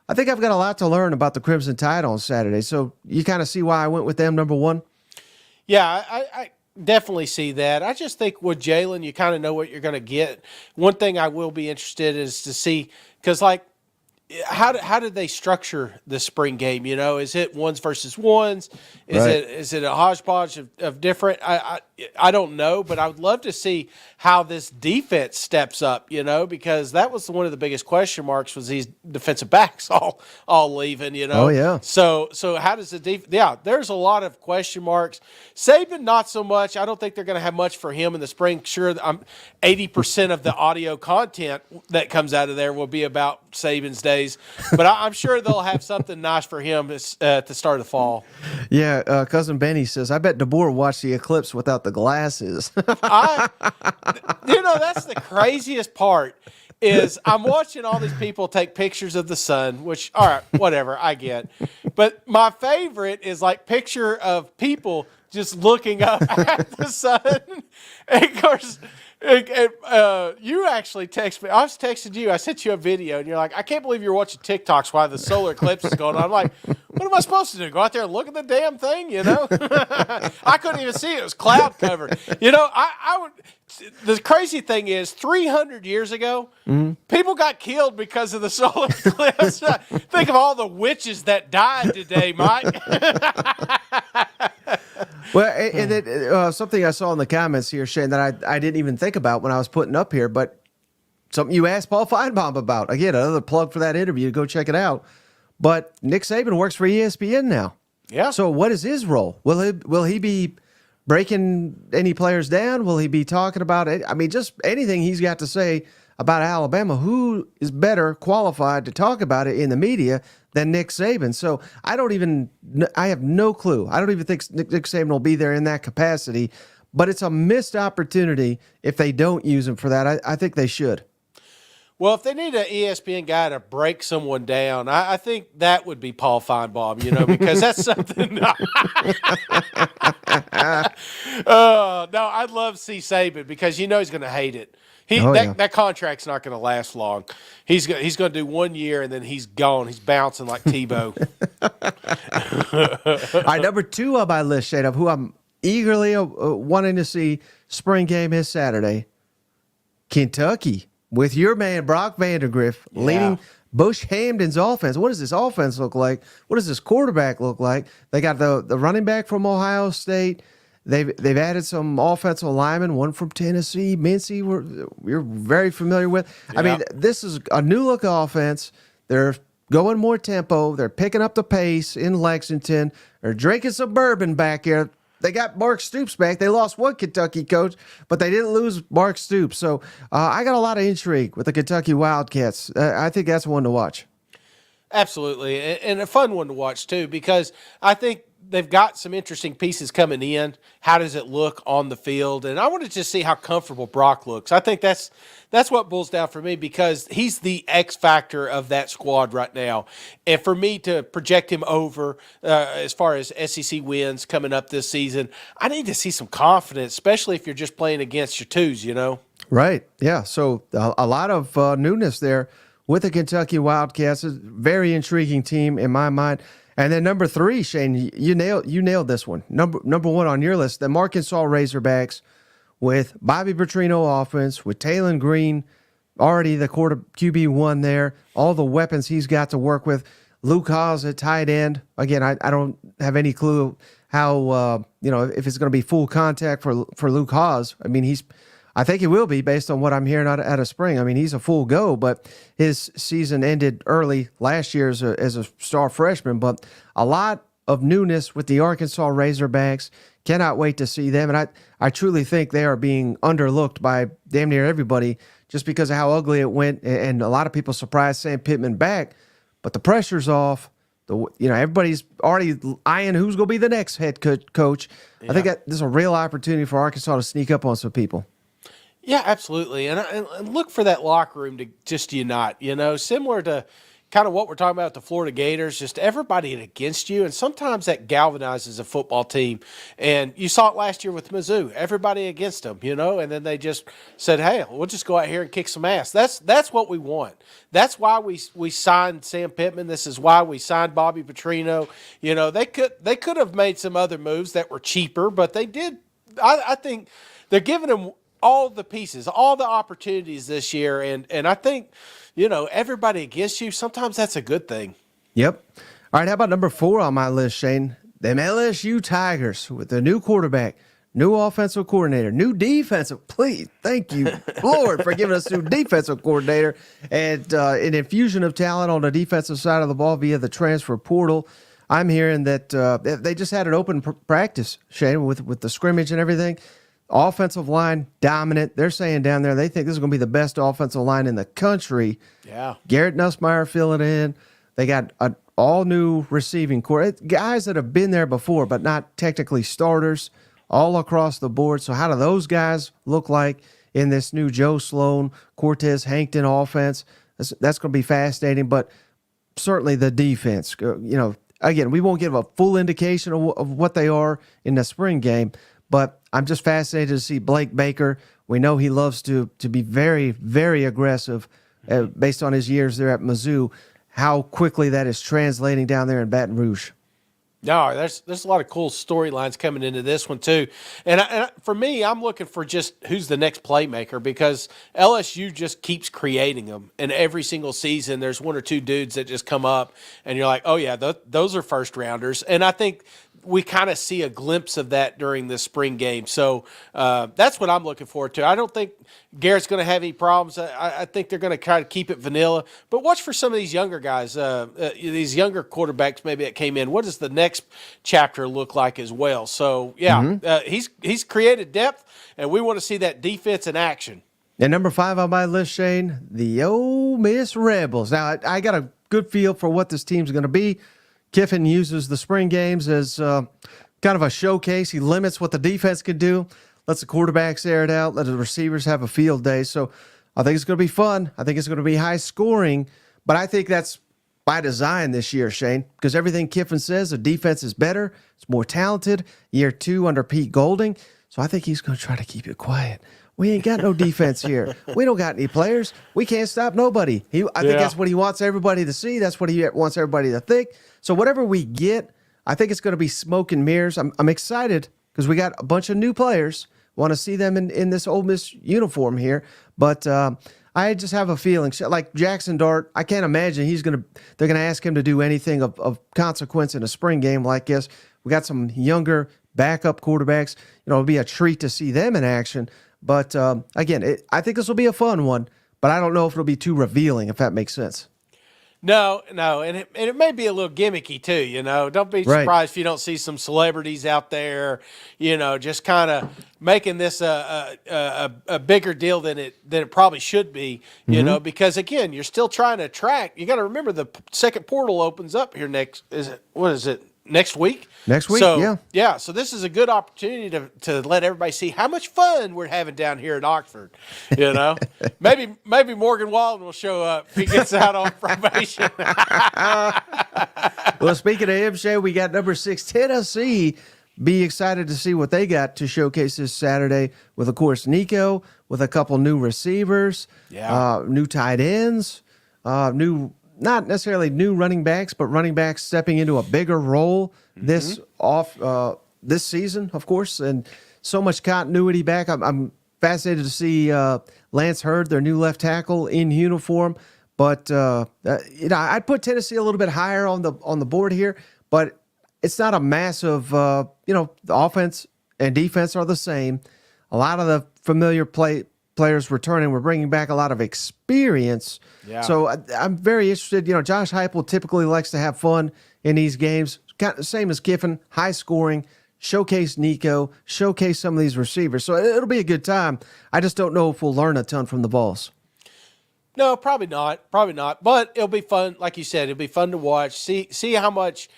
I think I've got a lot to learn about the Crimson Tide on Saturday. So you kind of see why I went with them, number one?
Yeah, I definitely see that. I just think with Jalen, you kind of know what you're going to get. One thing I will be interested in is to see, because like, how did they structure the spring game? You know, is it ones versus ones? Is it a hodgepodge of different? I don't know, but I would love to see how this defense steps up. You know, because that was one of the biggest question marks was these defensive backs all leaving. You know,
oh yeah.
So how does the defense? Yeah, there's a lot of question marks. Saban, not so much. I don't think they're going to have much for him in the spring. Sure, 80% of the audio content that comes out of there will be about Saban's days. But I'm sure they'll have something nice for him at the start of the fall.
Yeah, Cousin Benny says, I bet DeBoer watched the eclipse without the glasses.
That's the craziest part is I'm watching all these people take pictures of the sun, which, all right, whatever, I get. But my favorite is like picture of people just looking up at the sun. And of course, you actually text me. I was texting you. I sent you a video, and you're like, I can't believe you're watching TikToks while the solar eclipse is going on. I'm like, what am I supposed to do? Go out there and look at the damn thing, you know? I couldn't even see it. It was cloud covered. You know, I would. The crazy thing is, 300 years ago, people got killed because of the solar eclipse. Think of all the witches that died today, Mike.
Well, and then something I saw in the comments here, Shane, that I didn't even think about when I was putting up here, but something you asked Paul Finebaum about. Again, another plug for that interview. Go check it out. But Nick Saban works for ESPN now.
Yeah.
So what is his role? Will he be breaking any players down? Will he be talking about it? I mean, just anything he's got to say about Alabama. Who is better qualified to talk about it in the media than Nick Saban? So I have no clue. I don't even think Nick Saban will be there in that capacity, but it's a missed opportunity if they don't use him for that. I think they should.
Well, if they need an ESPN guy to break someone down, I think that would be Paul Finebaum, you know, because that's something. No, I'd love to see Saban because you know he's going to hate it. That contract's not going to last long. He's going to do 1 year and then he's gone. He's bouncing like Tebow.
All right, number 2 on my list, Shane, of who I'm eagerly wanting to see spring game is Saturday. Kentucky with your man Brock Vandagriff leading Bush Hamden's offense. What does this offense look like? What does this quarterback look like? They got the running back from Ohio State. They've added some offensive linemen, one from Tennessee, Mincy, we're very familiar with. I mean, this is a new look offense. They're going more tempo. They're picking up the pace in Lexington. They're drinking some bourbon back here. They got Mark Stoops back. They lost one Kentucky coach, but they didn't lose Mark Stoops. So I got a lot of intrigue with the Kentucky Wildcats. I think that's one to watch.
Absolutely, and a fun one to watch, too, because I think they've got some interesting pieces coming in. How does it look on the field? And I want to just see how comfortable Brock looks. I think that's what boils down for me because he's the X factor of that squad right now. And for me to project him over as far as SEC wins coming up this season, I need to see some confidence, especially if you're just playing against your twos, you know?
Right, yeah. So a lot of newness there with the Kentucky Wildcats. A very intriguing team in my mind. And then number 3, Shane, you nailed this one. Number 1 on your list, the Arkansas Razorbacks with Bobby Petrino offense, with Taylon Green, already the QB1 there, all the weapons he's got to work with. Luke Haas at tight end. Again, I don't have any clue how, if it's going to be full contact for Luke Haas. I mean, I think he will be based on what I'm hearing out of spring. I mean, he's a full go, but his season ended early last year as a star freshman. But a lot of newness with the Arkansas Razorbacks. Cannot wait to see them. And I truly think they are being underlooked by damn near everybody just because of how ugly it went. And a lot of people surprised Sam Pittman back. But the pressure's off. Everybody's already eyeing who's going to be the next head coach. I think that there's a real opportunity for Arkansas to sneak up on some people.
Yeah, absolutely. And look for that locker room to just unite, similar to kind of what we're talking about with the Florida Gators, just everybody against you. And sometimes that galvanizes a football team. And you saw it last year with Mizzou, everybody against them, and then they just said, hey, we'll just go out here and kick some ass. That's what we want. That's why we signed Sam Pittman. This is why we signed Bobby Petrino. They could have made some other moves that were cheaper, but they did. I think they're giving them all the pieces, all the opportunities this year. And I think, everybody against you, sometimes that's a good thing.
Yep. All right, how about number 4 on my list, Shane? Them LSU Tigers with the new quarterback, new offensive coordinator, new defensive. Please, thank you, Lord, for giving us new defensive coordinator and an infusion of talent on the defensive side of the ball via the transfer portal. I'm hearing that they just had an open practice, Shane, with the scrimmage and everything. Offensive line, dominant. They're saying down there they think this is going to be the best offensive line in the country.
Yeah.
Garrett Nussmeier filling in. They got an all-new receiving core. Guys that have been there before, but not technically starters, all across the board. So how do those guys look like in this new Joe Sloan, Cortez Hankton offense? That's going to be fascinating, but certainly the defense. Again, we won't give a full indication of what they are in the spring game, but I'm just fascinated to see Blake Baker. We know he loves to be very, very aggressive based on his years there at Mizzou, how quickly that is translating down there in Baton Rouge.
No, there's a lot of cool storylines coming into this one too, and for me, I'm looking for just who's the next playmaker because LSU just keeps creating them, and every single season there's one or two dudes that just come up, and you're like, oh yeah, those are first rounders, and I think we kind of see a glimpse of that during the spring game. So that's what I'm looking forward to. I don't think Garrett's going to have any problems. I think they're going to try to keep it vanilla. But watch for some of these younger guys, these younger quarterbacks maybe that came in. What does the next chapter look like as well? So, yeah, he's created depth, and we want to see that defense in action.
And number 5 on my list, Shane, the Ole Miss Rebels. Now, I got a good feel for what this team's going to be. Kiffin uses the spring games as kind of a showcase. He limits what the defense can do, lets the quarterbacks air it out, let the receivers have a field day. So I think it's going to be fun. I think it's going to be high scoring, but I think that's by design this year, Shane, because everything Kiffin says, the defense is better, it's more talented. Year 2 under Pete Golding. So I think he's going to try to keep it quiet. We ain't got no defense here. We don't got any players. We can't stop nobody. I think that's what he wants everybody to see. That's what he wants everybody to think. So whatever we get, I think it's going to be smoke and mirrors. I'm excited because we got a bunch of new players. Want to see them in this Ole Miss uniform here. But I just have a feeling, like Jackson Dart, I can't imagine they're going to ask him to do anything of consequence in a spring game like this. We got some younger backup quarterbacks. It'll be a treat to see them in action. But again, I think this will be a fun one, but I don't know if it'll be too revealing, if that makes sense.
No, and it may be a little gimmicky too. Don't be surprised if you don't see some celebrities out there, just kind of making this a bigger deal than it probably should be. Because again, you're still trying to attract. You got to remember the second portal opens up here next. Next week?
Next week,
so, yeah. So this is a good opportunity to let everybody see how much fun we're having down here in Oxford. Maybe Morgan Wallen will show up if he gets out on probation.
Well, speaking of him, Shay, we got number 6, Tennessee. Be excited to see what they got to showcase this Saturday with, of course, Nico, with a couple new receivers, new tight ends, not necessarily new running backs, but running backs stepping into a bigger role this season, of course, and so much continuity back. I'm fascinated to see Lance Hurd, their new left tackle, in uniform. But I'd put Tennessee a little bit higher on the board here, but it's not a massive. The offense and defense are the same. A lot of the familiar players returning. We're bringing back a lot of experience. Yeah. So I'm very interested. Josh Heupel typically likes to have fun in these games. Same as Kiffin, high scoring, showcase Nico, showcase some of these receivers. So it'll be a good time. I just don't know if we'll learn a ton from the Vols.
No, probably not. Probably not. But it'll be fun, like you said. It'll be fun to watch. See how much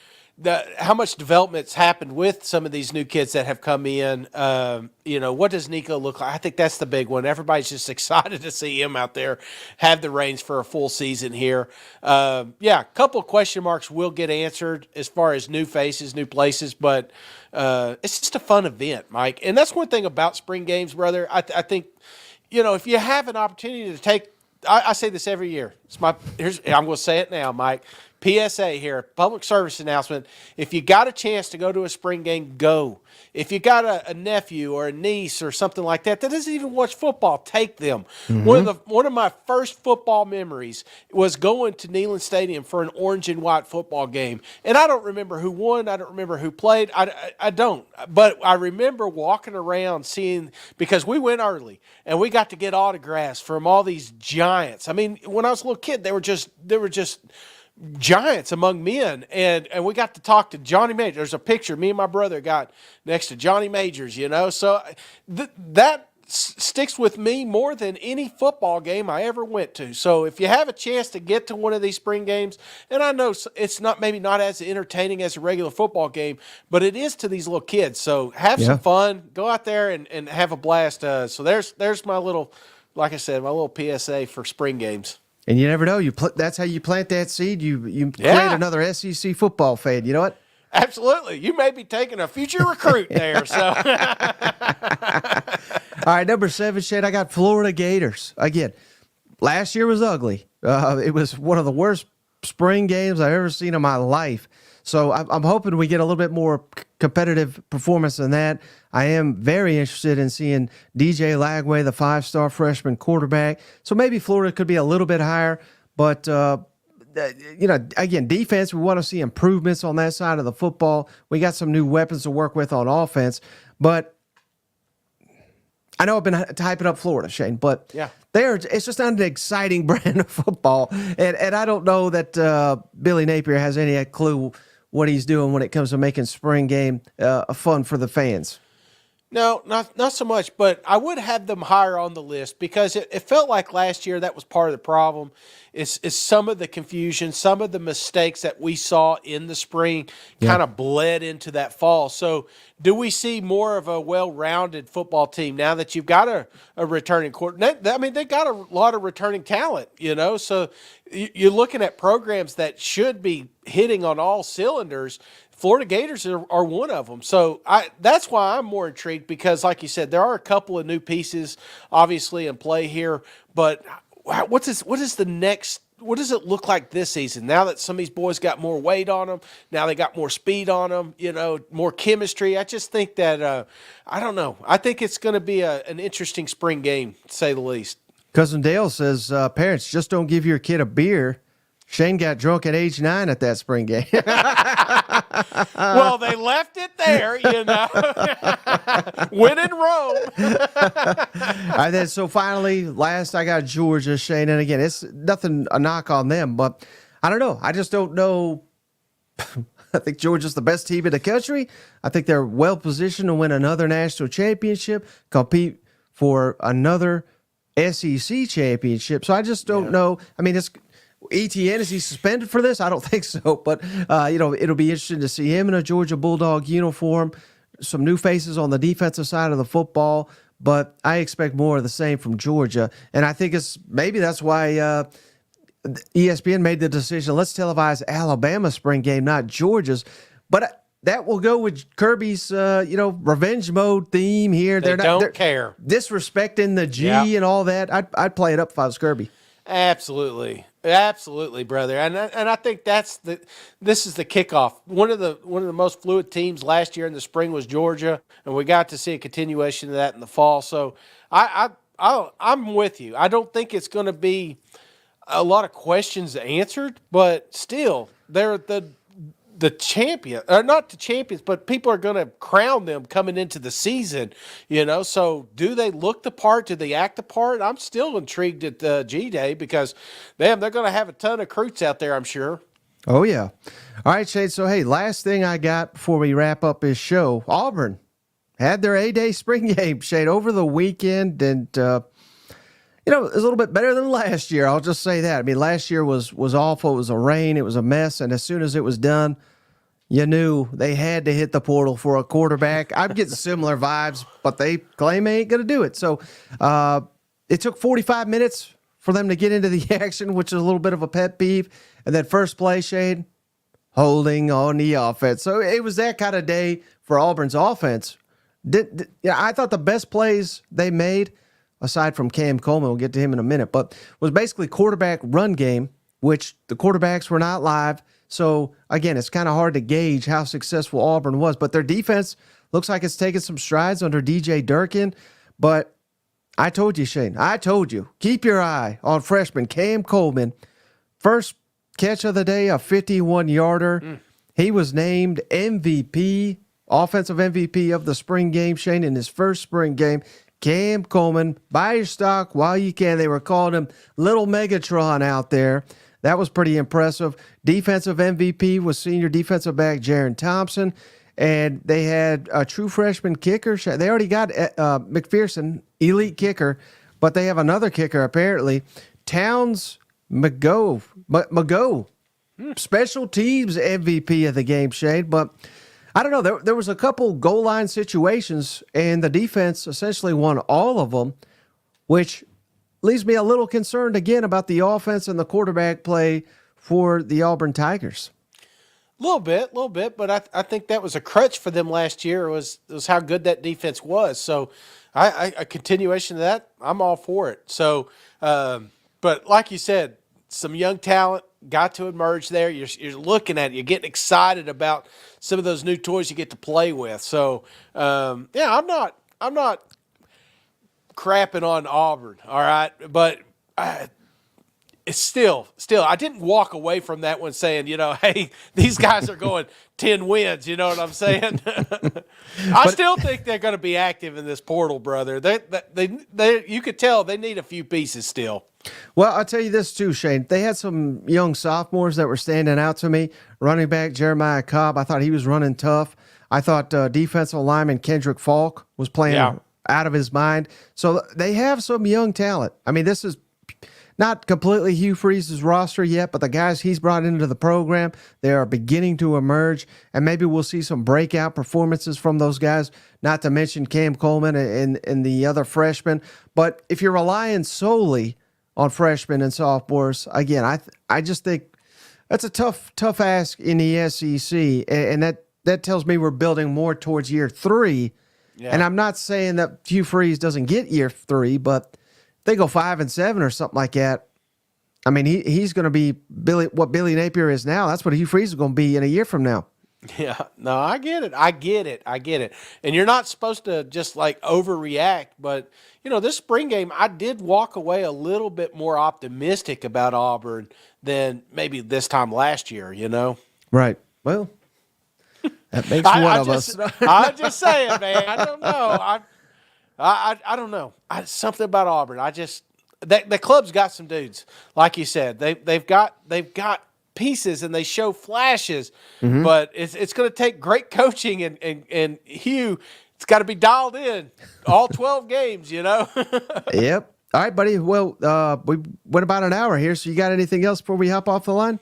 development's happened with some of these new kids that have come in. What does Nico look like? I think that's the big one. Everybody's just excited to see him out there have the reins for a full season here. A couple of question marks will get answered as far as new faces, new places, but it's just a fun event, Mike. And that's one thing about spring games, brother. I think, if you have an opportunity to take, I say this every year. I'm going to say it now, Mike. PSA here, public service announcement. If you got a chance to go to a spring game, go. If you got a nephew or a niece or something like that doesn't even watch football, take them. Mm-hmm. One of my first football memories was going to Neyland Stadium for an orange and white football game. And I don't remember who won. I don't remember who played. I don't. But I remember walking around seeing, because we went early and we got to get autographs from all these giants. I mean, when I was a little kid, they were just giants among men, and we got to talk to Johnny Majors. There's a picture me and my brother got next to Johnny Majors, so that sticks with me more than any football game I ever went to. So if you have a chance to get to one of these spring games, and I know it's maybe not as entertaining as a regular football game, but it is to these little kids. So have some fun, go out there and have a blast. So there's my little, like I said, my little PSA for spring games.
And you never know. That's how you plant that seed. You create another SEC football fan. You know what?
Absolutely. You may be taking a future recruit there. So, all
right, number 7, Shane. I got Florida Gators. Again, last year was ugly. It was one of the worst spring games I've ever seen in my life. So I'm hoping we get a little bit more competitive performance than that. I am very interested in seeing DJ Lagway, the 5-star freshman quarterback. So maybe Florida could be a little bit higher. But, again, defense, we want to see improvements on that side of the football. We got some new weapons to work with on offense. But I know I've been hyping up Florida, Shane, but it's just not an exciting brand of football. And I don't know that Billy Napier has any clue what he's doing when it comes to making spring game fun for the fans.
No, not so much, but I would have them higher on the list because it felt like last year that was part of the problem. Is some of the confusion, some of the mistakes that we saw in the spring kind of bled into that fall. So do we see more of a well-rounded football team now that you've got a returning quarterback? I mean, they got a lot of returning talent, so you're looking at programs that should be hitting on all cylinders. Florida Gators are one of them. So that's why I'm more intrigued because, like you said, there are a couple of new pieces obviously in play here. But what does it look like this season? Now that some of these boys got more weight on them, now they got more speed on them, more chemistry. I just think that, I don't know. I think it's going to be an interesting spring game, to say the least.
Cousin Dale says, parents, just don't give your kid a beer. Shane got drunk at age 9 at that spring game.
Well, they left it there, When in Rome.
All right, then, so finally, last I got Georgia, Shane. And again, it's nothing a knock on them, but I don't know. I just don't know. I think Georgia's the best team in the country. I think they're well positioned to win another national championship, compete for another SEC championship. So I just don't know. I mean, it's ETN, is he suspended for this? I don't think so, but it'll be interesting to see him in a Georgia Bulldog uniform. Some new faces on the defensive side of the football, but I expect more of the same from Georgia, and I think maybe that's why ESPN made the decision. Let's televise Alabama's spring game, not Georgia's, but that will go with Kirby's revenge mode theme here.
They're don't care,
disrespecting the G and all that. I'd play it up if I was Kirby.
Absolutely, brother, and I think this is the kickoff. One of the most fluid teams last year in the spring was Georgia, and we got to see a continuation of that in the fall. So I'm with you. I don't think it's going to be a lot of questions answered, but still, they're the champion, or not the champions, but people are going to crown them coming into the season, So do they look the part? Do they act the part? I'm still intrigued at the G-Day because, they're going to have a ton of recruits out there, I'm sure.
Oh, yeah. All right, Shade. So, hey, last thing I got before we wrap up this show, Auburn had their A-Day spring game, Shade, over the weekend. And, It was a little bit better than last year. I'll just say that. I mean, last year was awful. It was a rain. It was a mess. And as soon as it was done, you knew they had to hit the portal for a quarterback. I'm getting similar vibes, but they claim they ain't going to do it. So it took 45 minutes for them to get into the action, which is a little bit of a pet peeve. And then first play, Shane, holding on the offense. So it was that kind of day for Auburn's offense. I thought the best plays they made, aside from Cam Coleman, we'll get to him in a minute, but was basically quarterback run game, which the quarterbacks were not live. So, again, it's kind of hard to gauge how successful Auburn was. But their defense looks like it's taking some strides under DJ Durkin. But I told you, Shane, I told you, keep your eye on freshman Cam Coleman. First catch of the day, a 51-yarder. He was named MVP, offensive MVP of the spring game, Shane, in his first spring game. Cam Coleman, buy your stock while you can. They were calling him Little Megatron out there. That was pretty impressive. Defensive MVP was senior defensive back Jaron Thompson, and they had a true freshman kicker. They already got McPherson, elite kicker, but they have another kicker apparently. Towns McGo, special teams MVP of the game, Shane. But I don't know. There was a couple goal line situations, and the defense essentially won all of them, which leaves me a little concerned again about the offense and the quarterback play for the Auburn Tigers.
A little bit, but I think that was a crutch for them last year was how good that defense was. So a continuation of that, I'm all for it. So, but like you said, some young talent got to emerge there. You're looking at it. You're getting excited about some of those new toys you get to play with. So, yeah, I'm not crapping on Auburn, all right? But it's still, I didn't walk away from that one saying, hey, these guys are going 10 wins, you know what I'm saying? I still think they're going to be active in this portal, brother. They you could tell they need a few pieces still.
Well, I'll tell you this too, Shane. They had some young sophomores that were standing out to me. Running back Jeremiah Cobb, I thought he was running tough. I thought defensive lineman Kendrick Falk was playing out of his mind. So they have some young talent. I mean, this is not completely Hugh Freeze's roster yet, but the guys he's brought into the program, they are beginning to emerge, and maybe we'll see some breakout performances from those guys, not to mention Cam Coleman and the other freshmen. But if you're relying solely on freshmen and sophomores, again, I just think that's a tough ask in the SEC, and that tells me we're building more towards year 3. Yeah. And I'm not saying that Hugh Freeze doesn't get year 3, but if they go 5-7 or something like that, I mean, he's going to be what Billy Napier is now. That's what Hugh Freeze is going to be in a year from now.
Yeah, no, I get it. And you're not supposed to just like overreact, but this spring game, I did walk away a little bit more optimistic about Auburn than maybe this time last year,
Right. Well, that makes one of us.
I'm just saying, man. I don't know. I don't know. Something about Auburn. The club's got some dudes, like you said. They've got pieces and they show flashes, but it's going to take great coaching and Hugh. It's got to be dialed in all 12 games.
Yep. All right, buddy. Well, we went about an hour here, so you got anything else before we hop off the line?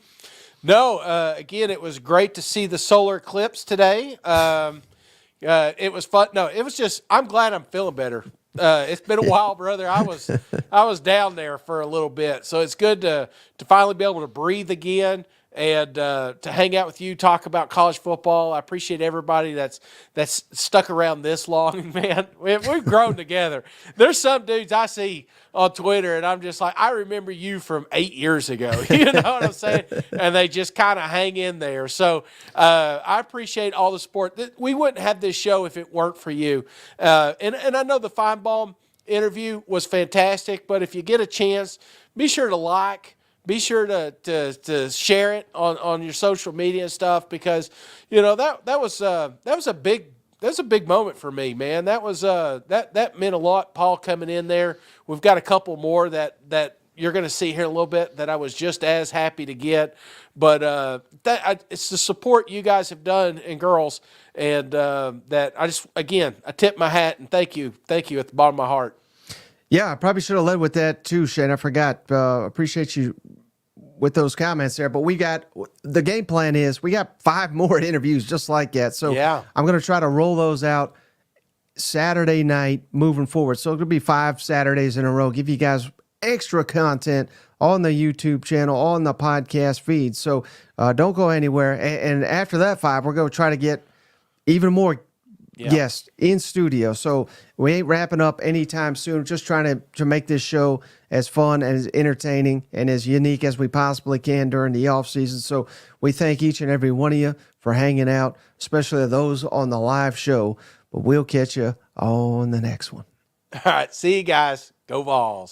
No. Again, it was great to see the solar eclipse today. It was fun. No, it was just. I'm glad I'm feeling better. It's been a while, brother. I was down there for a little bit, so it's good to finally be able to breathe again and to hang out with you, talk about college football. I appreciate everybody that's stuck around this long, man. We've grown together. There's some dudes I see on Twitter, and I'm just like, I remember you from 8 years ago. You know what I'm saying? And they just kind of hang in there. So I appreciate all the support. We wouldn't have this show if it weren't for you. And I know the Finebaum interview was fantastic, but if you get a chance, be sure to like. Be sure to share it on your social media and stuff because that was a big moment for me, man. That was that meant a lot. Paul coming in there. We've got a couple more that you're going to see here in a little bit that I was just as happy to get. But it's the support you guys have done and girls, and that I tip my hat and thank you at the bottom of my heart.
Yeah, I probably should have led with that too, Shane. I forgot. Appreciate you with those comments there. But the game plan is we got 5 more interviews just like that. So
Yeah.
I'm going to try to roll those out Saturday night moving forward. So it'll be 5 Saturdays in a row. Give you guys extra content on the YouTube channel, on the podcast feed. So don't go anywhere. And after that 5, we're going to try to get even more guests in studio. So we ain't wrapping up anytime soon. Just trying to make this show as fun and as entertaining and as unique as we possibly can during the off season. So we thank each and every one of you for hanging out, especially those on the live show. But we'll catch you on the next one.
All right. See you guys. Go Vols.